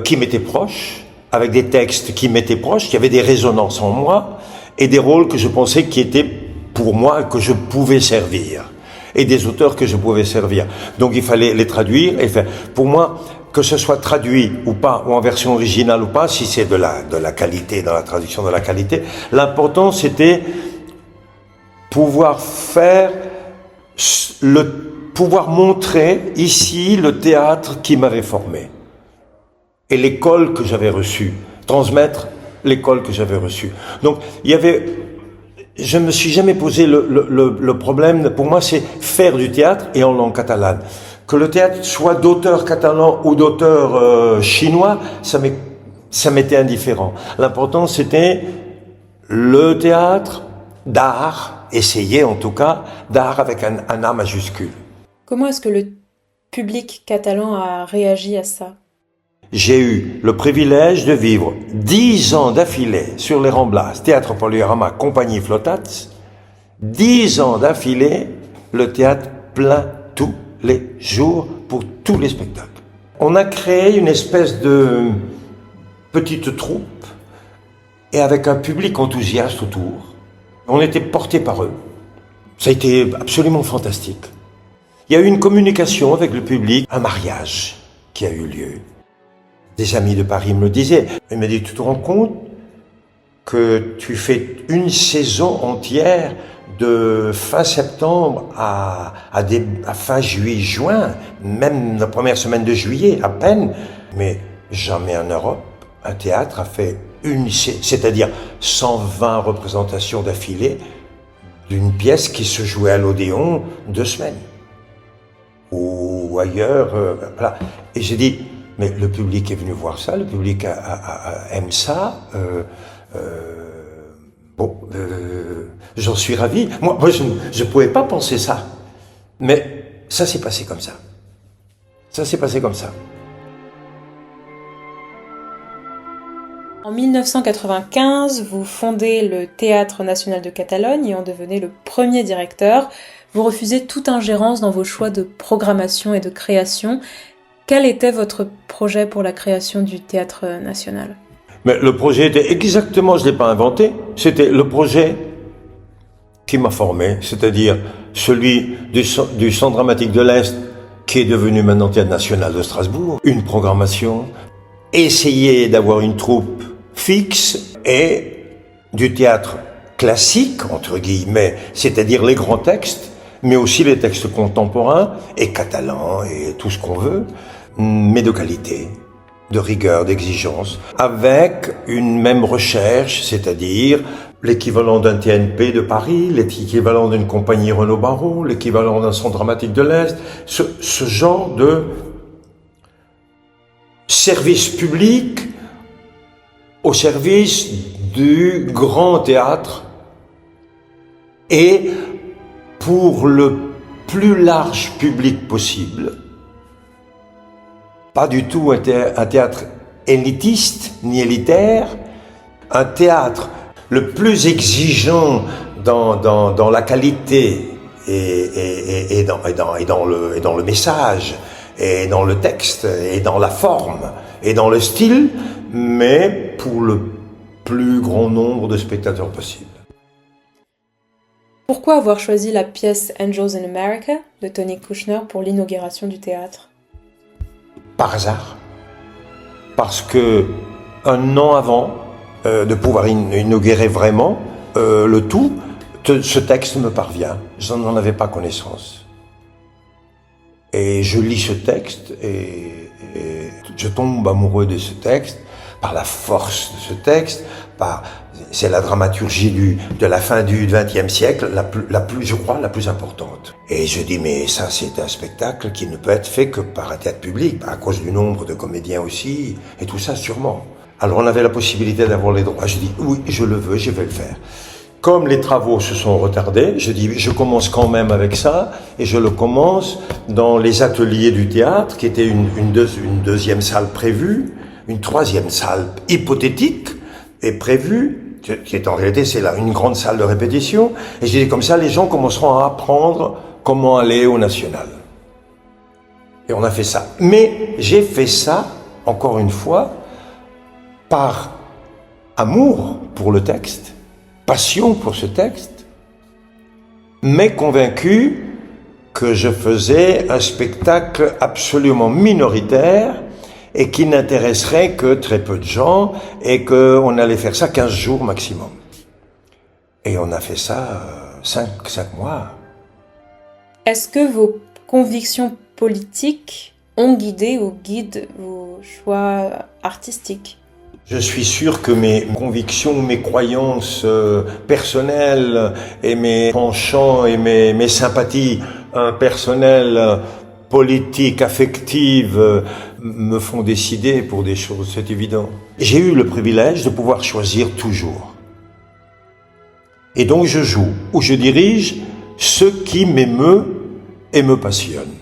qui m'étaient proches, avec des textes qui m'étaient proches, qui avaient des résonances en moi, et des rôles que je pensais qui étaient pour moi, que je pouvais servir. Et des auteurs que je pouvais servir. Donc il fallait les traduire et faire. Pour moi, que ce soit traduit ou pas, ou en version originale ou pas, si c'est de la qualité, dans la traduction de la qualité, l'important c'était pouvoir pouvoir montrer ici le théâtre qui m'avait formé. Et l'école que j'avais reçue. Transmettre l'école que j'avais reçue. Donc il y avait... Je me suis jamais posé le problème. Pour moi, c'est faire du théâtre et en langue catalane. Que le théâtre soit d'auteur catalan ou d'auteur chinois, ça m'était indifférent. L'important, c'était le théâtre d'art, essayer en tout cas, d'art avec un A majuscule. Comment est-ce que le public catalan a réagi à ça? J'ai eu le privilège de vivre 10 ans d'affilée sur les Ramblas, Théâtre Poliorama, Compagnie Flotats, 10 ans d'affilée, le théâtre plein tous les jours pour tous les spectacles. On a créé une espèce de petite troupe et avec un public enthousiaste autour. On était portés par eux. Ça a été absolument fantastique. Il y a eu une communication avec le public, un mariage qui a eu lieu. Des amis de Paris me le disaient. Ils me disaient, tu te rends compte que tu fais une saison entière de fin septembre à fin juin, même la première semaine de juillet, à peine. Mais jamais en Europe, un théâtre a fait c'est-à-dire 120 représentations d'affilée d'une pièce qui se jouait à l'Odéon 2 semaines. Ou ailleurs, voilà. Et j'ai dit, mais le public est venu voir ça, le public aime ça. J'en suis ravi. Moi je ne pouvais pas penser ça. Mais ça s'est passé comme ça. Ça s'est passé comme ça. En 1995, vous fondez le Théâtre national de Catalogne et en devenez le premier directeur. Vous refusez toute ingérence dans vos choix de programmation et de création. Quel était votre projet pour la création du Théâtre national ? Mais le projet était exactement, je ne l'ai pas inventé, c'était le projet qui m'a formé, c'est-à-dire celui du Centre dramatique de l'Est, qui est devenu maintenant Théâtre national de Strasbourg, une programmation, essayer d'avoir une troupe fixe et du théâtre classique, entre guillemets, c'est-à-dire les grands textes, mais aussi les textes contemporains et catalans et tout ce qu'on veut, mais de qualité, de rigueur, d'exigence, avec une même recherche, c'est-à-dire l'équivalent d'un TNP de Paris, l'équivalent d'une compagnie Renaud-Barrault, l'équivalent d'un Centre dramatique de l'Est, ce genre de service public au service du grand théâtre et pour le plus large public possible. Pas du tout un théâtre élitiste ni élitaire, un théâtre le plus exigeant dans la qualité et dans le message, et dans le texte, et dans la forme, et dans le style, mais pour le plus grand nombre de spectateurs possible. Pourquoi avoir choisi la pièce Angels in America de Tony Kushner pour l'inauguration du théâtre ? Par hasard. Parce que un an avant de pouvoir inaugurer vraiment le tout, ce texte me parvient. Je n'en avais pas connaissance. Et je lis ce texte et je tombe amoureux de ce texte, par la force de ce texte, c'est la dramaturgie de la fin du XXe siècle, je crois, la plus importante. Et je dis, mais ça, c'est un spectacle qui ne peut être fait que par un théâtre public, à cause du nombre de comédiens aussi, et tout ça, sûrement. Alors, on avait la possibilité d'avoir les droits. Je dis, oui, je le veux, je vais le faire. Comme les travaux se sont retardés, je dis, je commence quand même avec ça, et je le commence dans les ateliers du théâtre, qui était une deuxième salle prévue, une troisième salle hypothétique est prévue, qui est en réalité, c'est là une grande salle de répétition, et j'ai dit, comme ça, les gens commenceront à apprendre comment aller au national. Et on a fait ça. Mais j'ai fait ça, encore une fois, par amour pour le texte, passion pour ce texte, mais convaincu que je faisais un spectacle absolument minoritaire et qui n'intéresserait que très peu de gens et qu'on allait faire ça 15 jours maximum. Et on a fait ça 5 mois. Est-ce que vos convictions politiques ont guidé ou guident vos choix artistiques ? Je suis sûr que mes convictions, mes croyances personnelles et mes penchants et mes sympathies personnelles, politiques, affectives, me font décider pour des choses, c'est évident. J'ai eu le privilège de pouvoir choisir toujours. Et donc je joue ou je dirige ce qui m'émeut et me passionne.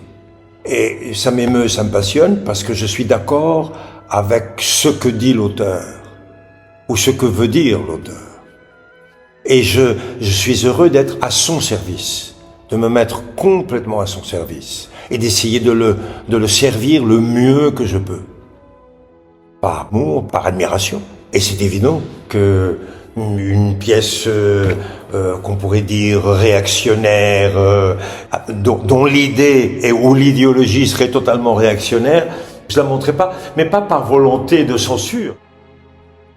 Et ça m'émeut, ça me passionne parce que je suis d'accord avec ce que dit l'auteur ou ce que veut dire l'auteur. Et je suis heureux d'être à son service, de me mettre complètement à son service et d'essayer de le servir le mieux que je peux. Par amour, par admiration. Et c'est évident que une pièce qu'on pourrait dire réactionnaire, dont l'idée ou l'idéologie serait totalement réactionnaire, je la montrerai pas, mais pas par volonté de censure.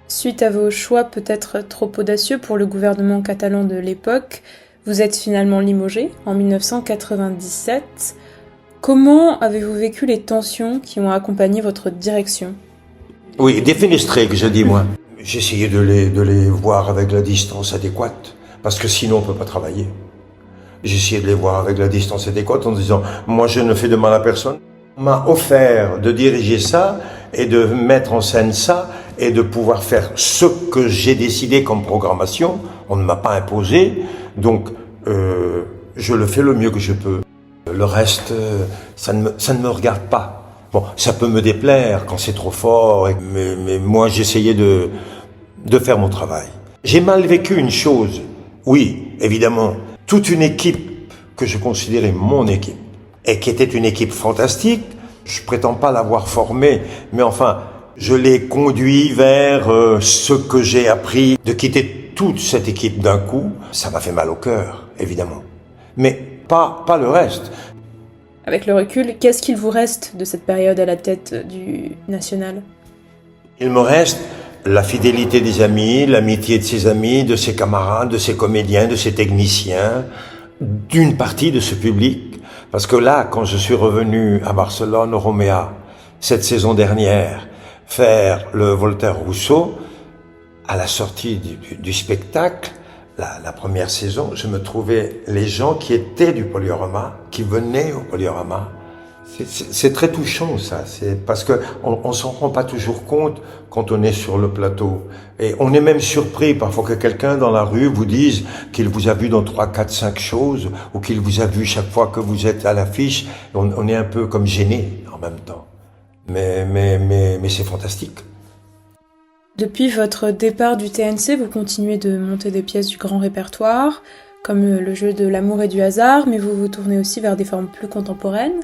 Suite à vos choix peut-être trop audacieux pour le gouvernement catalan de l'époque, vous êtes finalement limogé en 1997. Comment avez-vous vécu les tensions qui ont accompagné votre direction ? Oui, défenestré, que je dis moi. J'essayais de les voir avec la distance adéquate, parce que sinon on peut pas travailler. J'essayais de les voir avec la distance adéquate en disant, moi je ne fais de mal à personne. On m'a offert de diriger ça et de mettre en scène ça et de pouvoir faire ce que j'ai décidé comme programmation. On ne m'a pas imposé, donc je le fais le mieux que je peux. Le reste, ça ne me regarde pas. Bon, ça peut me déplaire quand c'est trop fort, mais moi j'essayais de de faire mon travail. J'ai mal vécu une chose, oui, évidemment, toute une équipe que je considérais mon équipe, et qui était une équipe fantastique. Je prétends pas l'avoir formée, mais enfin, je l'ai conduit vers ce que j'ai appris, de quitter toute cette équipe d'un coup. Ça m'a fait mal au cœur, évidemment. Mais pas le reste. Avec le recul, qu'est-ce qu'il vous reste de cette période à la tête du National ? Il me reste la fidélité des amis, l'amitié de ses amis, de ses camarades, de ses comédiens, de ses techniciens, d'une partie de ce public. Parce que là, quand je suis revenu à Barcelone, au Roméa, cette saison dernière, faire le Voltaire-Rousseau, à la sortie du spectacle, la première saison, je me trouvais les gens qui étaient du Polyorama, qui venaient au Polyorama. C'est très touchant, ça. C'est parce que on s'en rend pas toujours compte quand on est sur le plateau. Et on est même surpris parfois que quelqu'un dans la rue vous dise qu'il vous a vu dans 3, 4, 5 choses, ou qu'il vous a vu chaque fois que vous êtes à l'affiche. On est un peu comme gêné en même temps. Mais c'est fantastique. Depuis votre départ du TNC, vous continuez de monter des pièces du grand répertoire, comme le jeu de l'amour et du hasard, mais vous vous tournez aussi vers des formes plus contemporaines,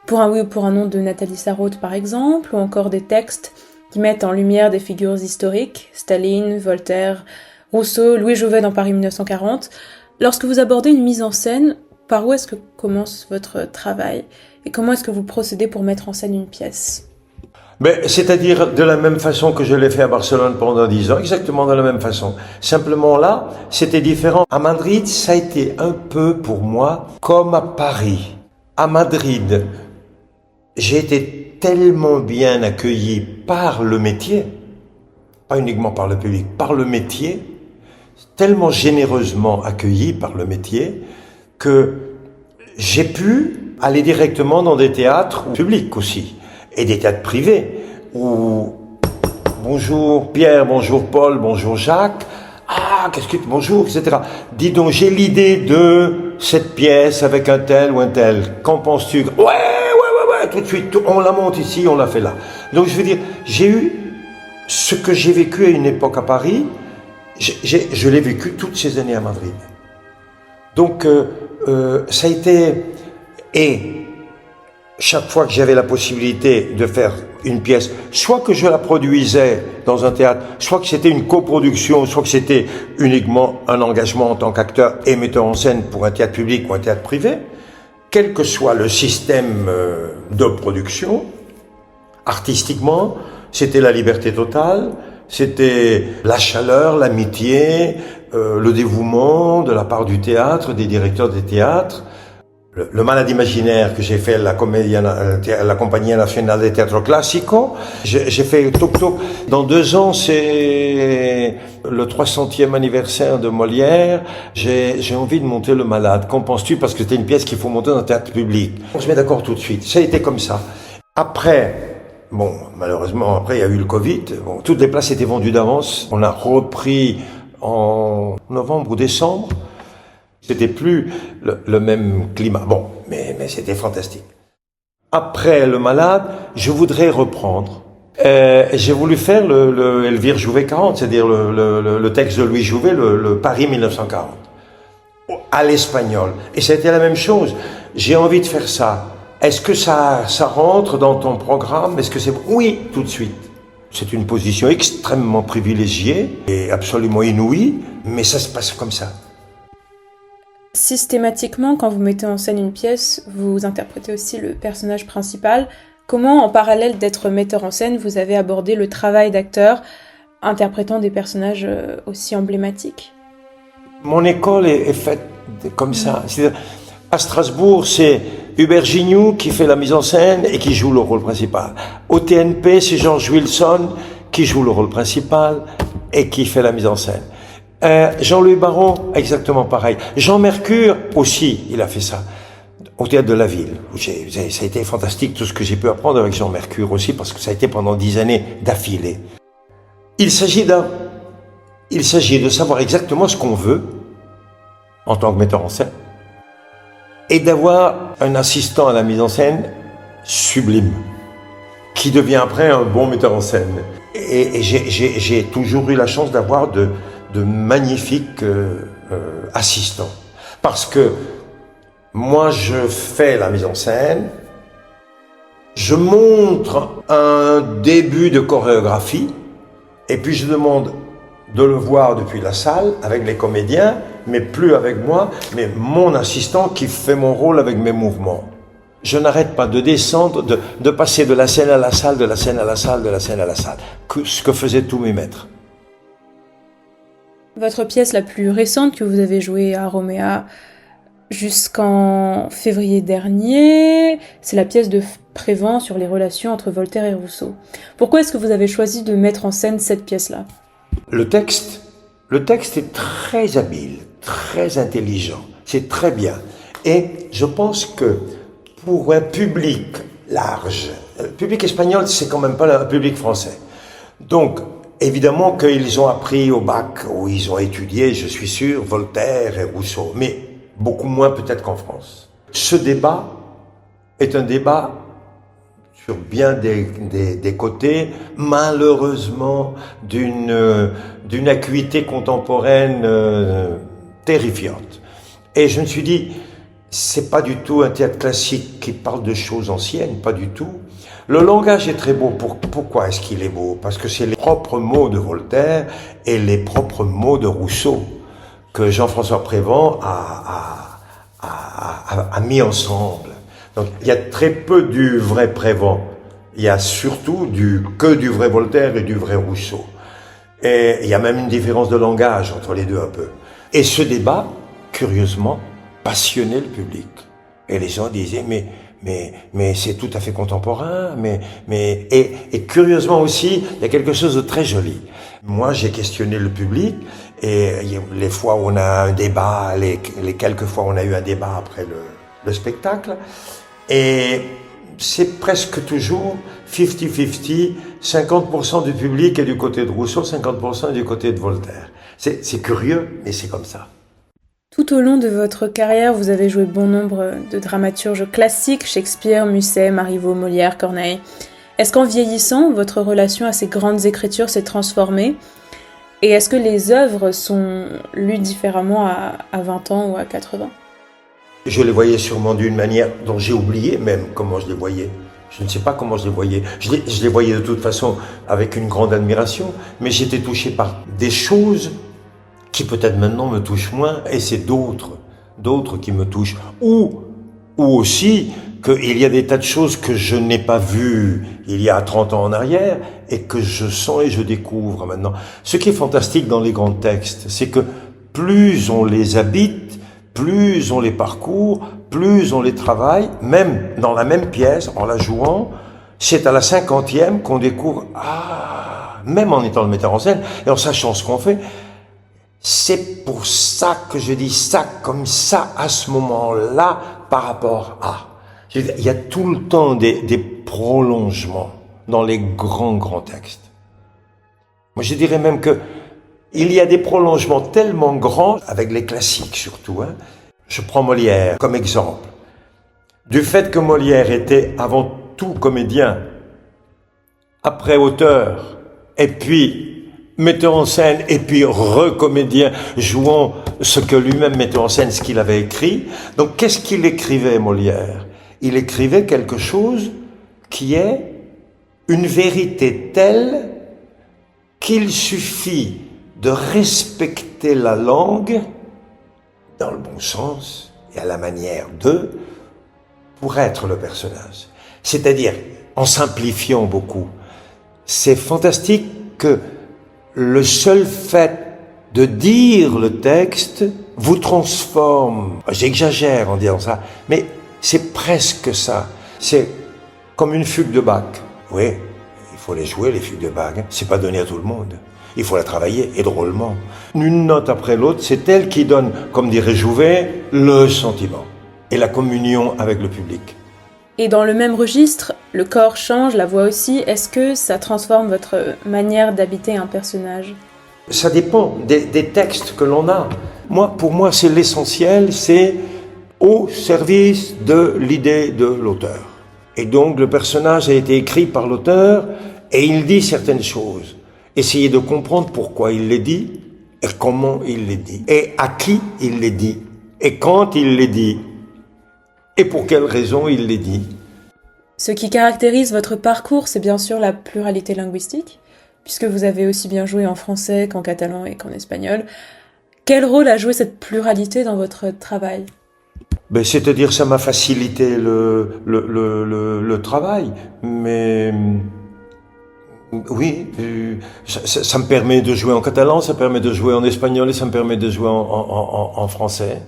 pour un oui ou pour un non de Nathalie Sarraute par exemple, ou encore des textes qui mettent en lumière des figures historiques, Staline, Voltaire, Rousseau, Louis Jouvet dans Paris 1940. Lorsque vous abordez une mise en scène, par où est-ce que commence votre travail et comment est-ce que vous procédez pour mettre en scène une pièce ? C'est-à-dire de la même façon que je l'ai fait à Barcelone pendant 10 ans, exactement de la même façon. Simplement là, c'était différent. À Madrid, ça a été un peu pour moi comme à Paris. À Madrid, j'ai été tellement bien accueilli par le métier, pas uniquement par le public, par le métier, tellement généreusement accueilli par le métier, que j'ai pu aller directement dans des théâtres publics aussi. Et des théâtres privés, où bonjour Pierre, bonjour Paul, bonjour Jacques, bonjour, etc. Dis donc, j'ai l'idée de cette pièce avec un tel ou un tel, qu'en penses-tu ? Ouais, tout de suite, on la monte ici, on la fait là. Donc je veux dire, j'ai eu ce que j'ai vécu à une époque à Paris, je l'ai vécu toutes ces années à Madrid. Donc ça a été... Et chaque fois que j'avais la possibilité de faire une pièce, soit que je la produisais dans un théâtre, soit que c'était une coproduction, soit que c'était uniquement un engagement en tant qu'acteur et metteur en scène pour un théâtre public ou un théâtre privé, quel que soit le système de production, artistiquement, c'était la liberté totale, c'était la chaleur, l'amitié, le dévouement de la part du théâtre, des directeurs des théâtres. Le Malade imaginaire que j'ai fait à la Compagnie nationale des théâtres classiques, j'ai fait Toc Toc. Dans 2 ans, c'est le 300e anniversaire de Molière. J'ai envie de monter Le Malade. Qu'en penses-tu ? Parce que c'était une pièce qu'il faut monter dans un théâtre public. On se met d'accord tout de suite. Ça a été comme ça. Après, malheureusement, après il y a eu le Covid. Toutes les places étaient vendues d'avance. On a repris en novembre ou décembre. C'était plus le même climat. Mais c'était fantastique. Après Le Malade, je voudrais reprendre. J'ai voulu faire le Elvire Jouvet 40, c'est-à-dire le texte de Louis Jouvet, le Paris 1940, à l'espagnol. Et ça a été la même chose. J'ai envie de faire ça. Est-ce que ça rentre dans ton programme ? Est-ce que c'est... Oui, tout de suite. C'est une position extrêmement privilégiée et absolument inouïe, mais ça se passe comme ça. Systématiquement, quand vous mettez en scène une pièce, vous interprétez aussi le personnage principal. Comment, en parallèle d'être metteur en scène, vous avez abordé le travail d'acteur, interprétant des personnages aussi emblématiques ? Mon école est faite comme ça. À Strasbourg, c'est Hubert Gignoux qui fait la mise en scène et qui joue le rôle principal. Au TNP, c'est George Wilson qui joue le rôle principal et qui fait la mise en scène. Jean-Louis Baron, exactement pareil. Jean Mercure aussi, il a fait ça. Au Théâtre de la Ville. Ça a été fantastique tout ce que j'ai pu apprendre avec Jean Mercure aussi, parce que ça a été pendant 10 années d'affilée. Il s'agit de savoir exactement ce qu'on veut en tant que metteur en scène et d'avoir un assistant à la mise en scène sublime qui devient après un bon metteur en scène. Et j'ai toujours eu la chance d'avoir de magnifiques assistants. Parce que moi, je fais la mise en scène, je montre un début de chorégraphie, et puis je demande de le voir depuis la salle avec les comédiens, mais plus avec moi, mais mon assistant qui fait mon rôle avec mes mouvements. Je n'arrête pas de descendre, de passer de la scène à la salle, de la scène à la salle, de la scène à la salle, ce que faisaient tous mes maîtres. Votre pièce la plus récente que vous avez jouée à Roméa jusqu'en février dernier, c'est la pièce de Prévent sur les relations entre Voltaire et Rousseau. Pourquoi est-ce que vous avez choisi de mettre en scène cette pièce-là ? Le texte est très habile, très intelligent, c'est très bien. Et je pense que pour un public large, le public espagnol, c'est quand même pas un public français. Donc, évidemment qu'ils ont appris au bac, où ils ont étudié, je suis sûr, Voltaire et Rousseau, mais beaucoup moins peut-être qu'en France. Ce débat est un débat sur bien des côtés, malheureusement d'une acuité contemporaine terrifiante. Et je me suis dit, c'est pas du tout un théâtre classique qui parle de choses anciennes, pas du tout. Le langage est très beau. Pourquoi est-ce qu'il est beau? Parce que c'est les propres mots de Voltaire et les propres mots de Rousseau que Jean-François Prévent a mis ensemble. Donc il y a très peu du vrai Prévent. Il y a surtout que du vrai Voltaire et du vrai Rousseau. Et il y a même une différence de langage entre les deux un peu. Et ce débat, curieusement, passionnait le public. Et les gens disaient, mais c'est tout à fait contemporain, et curieusement aussi, il y a quelque chose de très joli. Moi, j'ai questionné le public, et les fois où on a un débat, les quelques fois où on a eu un débat après le spectacle, et c'est presque toujours 50-50, 50% du public est du côté de Rousseau, 50% est du côté de Voltaire. C'est curieux, mais c'est comme ça. Tout au long de votre carrière, vous avez joué bon nombre de dramaturges classiques, Shakespeare, Musset, Marivaux, Molière, Corneille. Est-ce qu'en vieillissant, votre relation à ces grandes écritures s'est transformée? Et est-ce que les œuvres sont lues différemment à 20 ans ou à 80? Je les voyais sûrement d'une manière dont j'ai oublié même comment je les voyais. Je ne sais pas comment je les voyais. Je les voyais de toute façon avec une grande admiration, mais j'étais touché par des choses qui peut-être maintenant me touchent moins, et c'est d'autres qui me touchent. Ou aussi qu'il y a des tas de choses que je n'ai pas vues il y a 30 ans en arrière, et que je sens et je découvre maintenant. Ce qui est fantastique dans les grands textes, c'est que plus on les habite, plus on les parcourt, plus on les travaille, même dans la même pièce, en la jouant, c'est à la 50e qu'on découvre, même en étant le metteur en scène, et en sachant ce qu'on fait, c'est pour ça que je dis ça comme ça, à ce moment-là, par rapport à. Il y a tout le temps des prolongements dans les grands textes. Moi, je dirais même que il y a des prolongements tellement grands, avec les classiques surtout. Je prends Molière comme exemple. Du fait que Molière était avant tout comédien, après auteur, et puis metteur en scène, et puis recomédien, jouant ce que lui-même mettait en scène, ce qu'il avait écrit. Donc qu'est-ce qu'il écrivait, Molière? Il écrivait quelque chose qui est une vérité telle qu'il suffit de respecter la langue dans le bon sens et à la manière de pour être le personnage. C'est-à-dire, en simplifiant beaucoup, c'est fantastique que le seul fait de dire le texte vous transforme. J'exagère en disant ça, mais c'est presque ça. C'est comme une fugue de Bach. Oui, il faut les jouer, les fugues de Bach. C'est pas donné à tout le monde. Il faut la travailler, et drôlement. Une note après l'autre, c'est elle qui donne, comme dirait Jouvet, le sentiment et la communion avec le public. Et dans le même registre, le corps change, la voix aussi. Est-ce que ça transforme votre manière d'habiter un personnage? Ça dépend des textes que l'on a. Pour moi, c'est l'essentiel, c'est au service de l'idée de l'auteur. Et donc, le personnage a été écrit par l'auteur, Et il dit certaines choses. Essayez de comprendre pourquoi il les dit, et comment il les dit, et à qui il les dit, et quand il les dit, et pour quelles raisons il les dit. Ce qui caractérise votre parcours, c'est bien sûr la pluralité linguistique, puisque vous avez aussi bien joué en français qu'en catalan et qu'en espagnol. Quel rôle a joué cette pluralité dans votre travail ? Ben, c'est-à-dire, ça m'a facilité le travail, mais oui, ça me permet de jouer en catalan, ça permet de jouer en espagnol et ça me permet de jouer en français.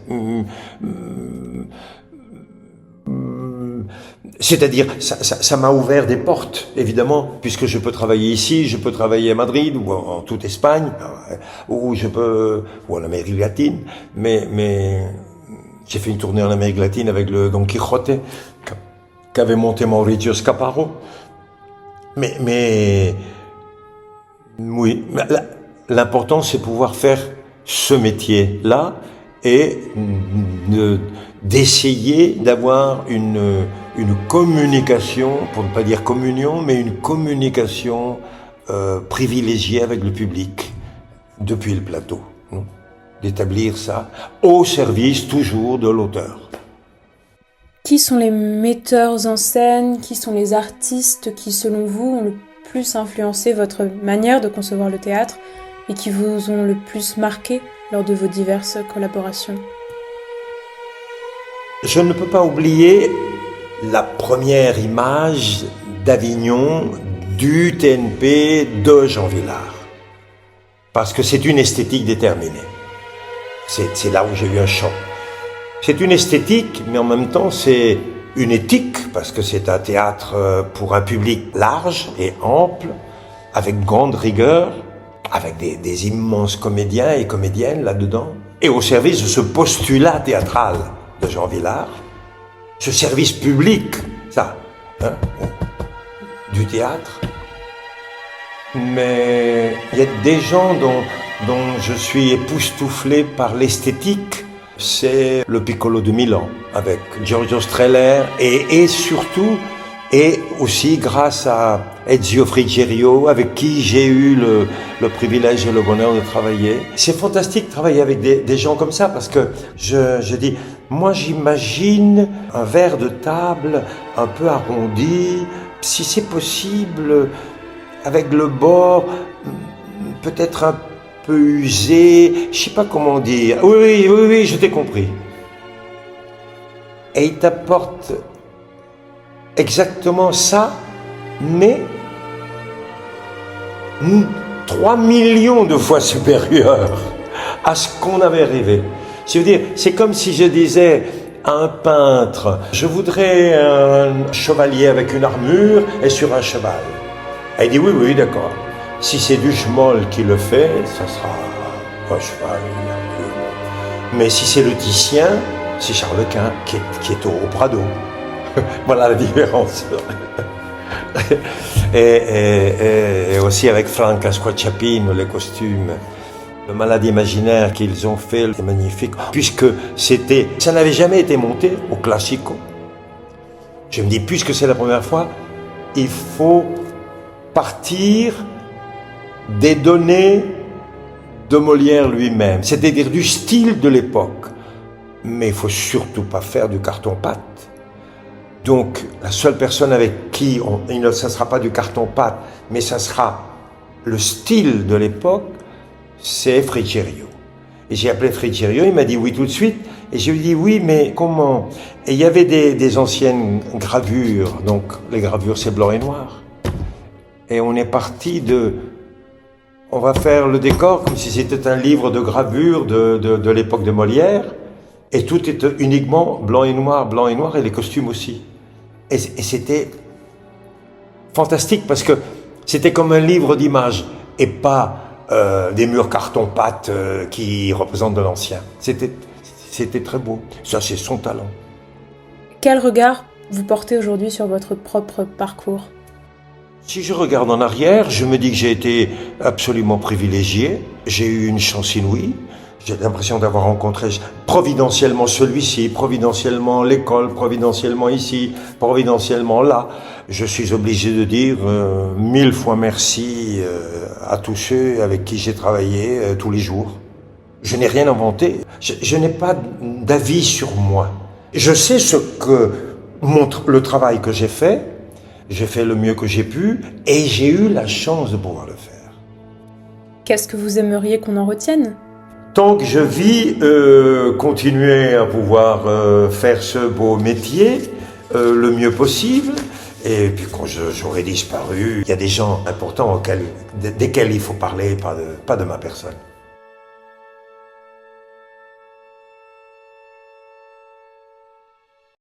C'est-à-dire, ça m'a ouvert des portes, évidemment, puisque je peux travailler ici, je peux travailler à Madrid ou en toute Espagne, ou en Amérique latine, mais j'ai fait une tournée en Amérique latine avec le Don Quijote qu'avait monté Mauricio Scaparo. Mais oui, l'important c'est pouvoir faire ce métier-là et d'essayer d'avoir une communication, pour ne pas dire communion, mais une communication privilégiée avec le public depuis le plateau. D'établir ça au service toujours de l'auteur. Qui sont les metteurs en scène, qui sont les artistes qui, selon vous, ont le plus influencé votre manière de concevoir le théâtre et qui vous ont le plus marqué lors de vos diverses collaborations ? Je ne peux pas oublier la première image d'Avignon, du TNP de Jean Vilar. Parce que c'est une esthétique déterminée. C'est là où j'ai eu un choc. C'est une esthétique, mais en même temps c'est une éthique, parce que c'est un théâtre pour un public large et ample, avec grande rigueur, avec des immenses comédiens et comédiennes là-dedans, et au service de ce postulat théâtral de Jean Vilar, ce service public, ça, du théâtre. Mais il y a des gens dont je suis époustouflé par l'esthétique, c'est le Piccolo de Milan, avec Giorgio Strehler, et surtout, et aussi grâce à Ezio Frigerio, avec qui j'ai eu le privilège et le bonheur de travailler. C'est fantastique de travailler avec des gens comme ça, parce que je dis, moi j'imagine un verre de table un peu arrondi, si c'est possible, avec le bord peut-être un peu usé, je sais pas comment dire. Oui, je t'ai compris. Et il t'apporte exactement ça, mais 3 millions de fois supérieur à ce qu'on avait rêvé. Je veux dire, c'est comme si je disais à un peintre, je voudrais un chevalier avec une armure et sur un cheval. Et il dit oui, d'accord. Si c'est du Schmoll qui le fait, ça sera un cheval, une armure. Mais si c'est le Titien, c'est Charles Quint qui est au Prado. Voilà la différence. et aussi avec Franca Squarciapino, les costumes. Le malade imaginaire qu'ils ont fait est magnifique, puisque ça n'avait jamais été monté au Classico. Je me dis, puisque c'est la première fois, il faut partir des données de Molière lui-même, c'est-à-dire du style de l'époque. Mais il ne faut surtout pas faire du carton-pâte. Donc, la seule personne avec qui, ça ne sera pas du carton-pâte, mais ça sera le style de l'époque, c'est Frigerio. Et j'ai appelé Frigerio, il m'a dit oui tout de suite, et je lui ai dit oui, mais comment? Et il y avait des anciennes gravures, donc les gravures c'est blanc et noir. Et on est parti on va faire le décor comme si c'était un livre de gravure de l'époque de Molière, et tout est uniquement blanc et noir, et les costumes aussi. Et c'était fantastique, parce que c'était comme un livre d'images, et pas des murs carton-pâte qui représentent de l'ancien. C'était très beau. Ça, c'est son talent. Quel regard vous portez aujourd'hui sur votre propre parcours ? Si je regarde en arrière, je me dis que j'ai été absolument privilégié. J'ai eu une chance inouïe. J'ai l'impression d'avoir rencontré providentiellement celui-ci, providentiellement l'école, providentiellement ici, providentiellement là. Je suis obligé de dire 1000 fois merci à tous ceux avec qui j'ai travaillé tous les jours. Je n'ai rien inventé. Je n'ai pas d'avis sur moi. Je sais ce que le travail que j'ai fait le mieux que j'ai pu et j'ai eu la chance de pouvoir le faire. Qu'est-ce que vous aimeriez qu'on en retienne ? Tant que je vis, continuer à pouvoir faire ce beau métier le mieux possible. Et puis quand j'aurai disparu, il y a des gens importants desquels il faut parler, pas de ma personne.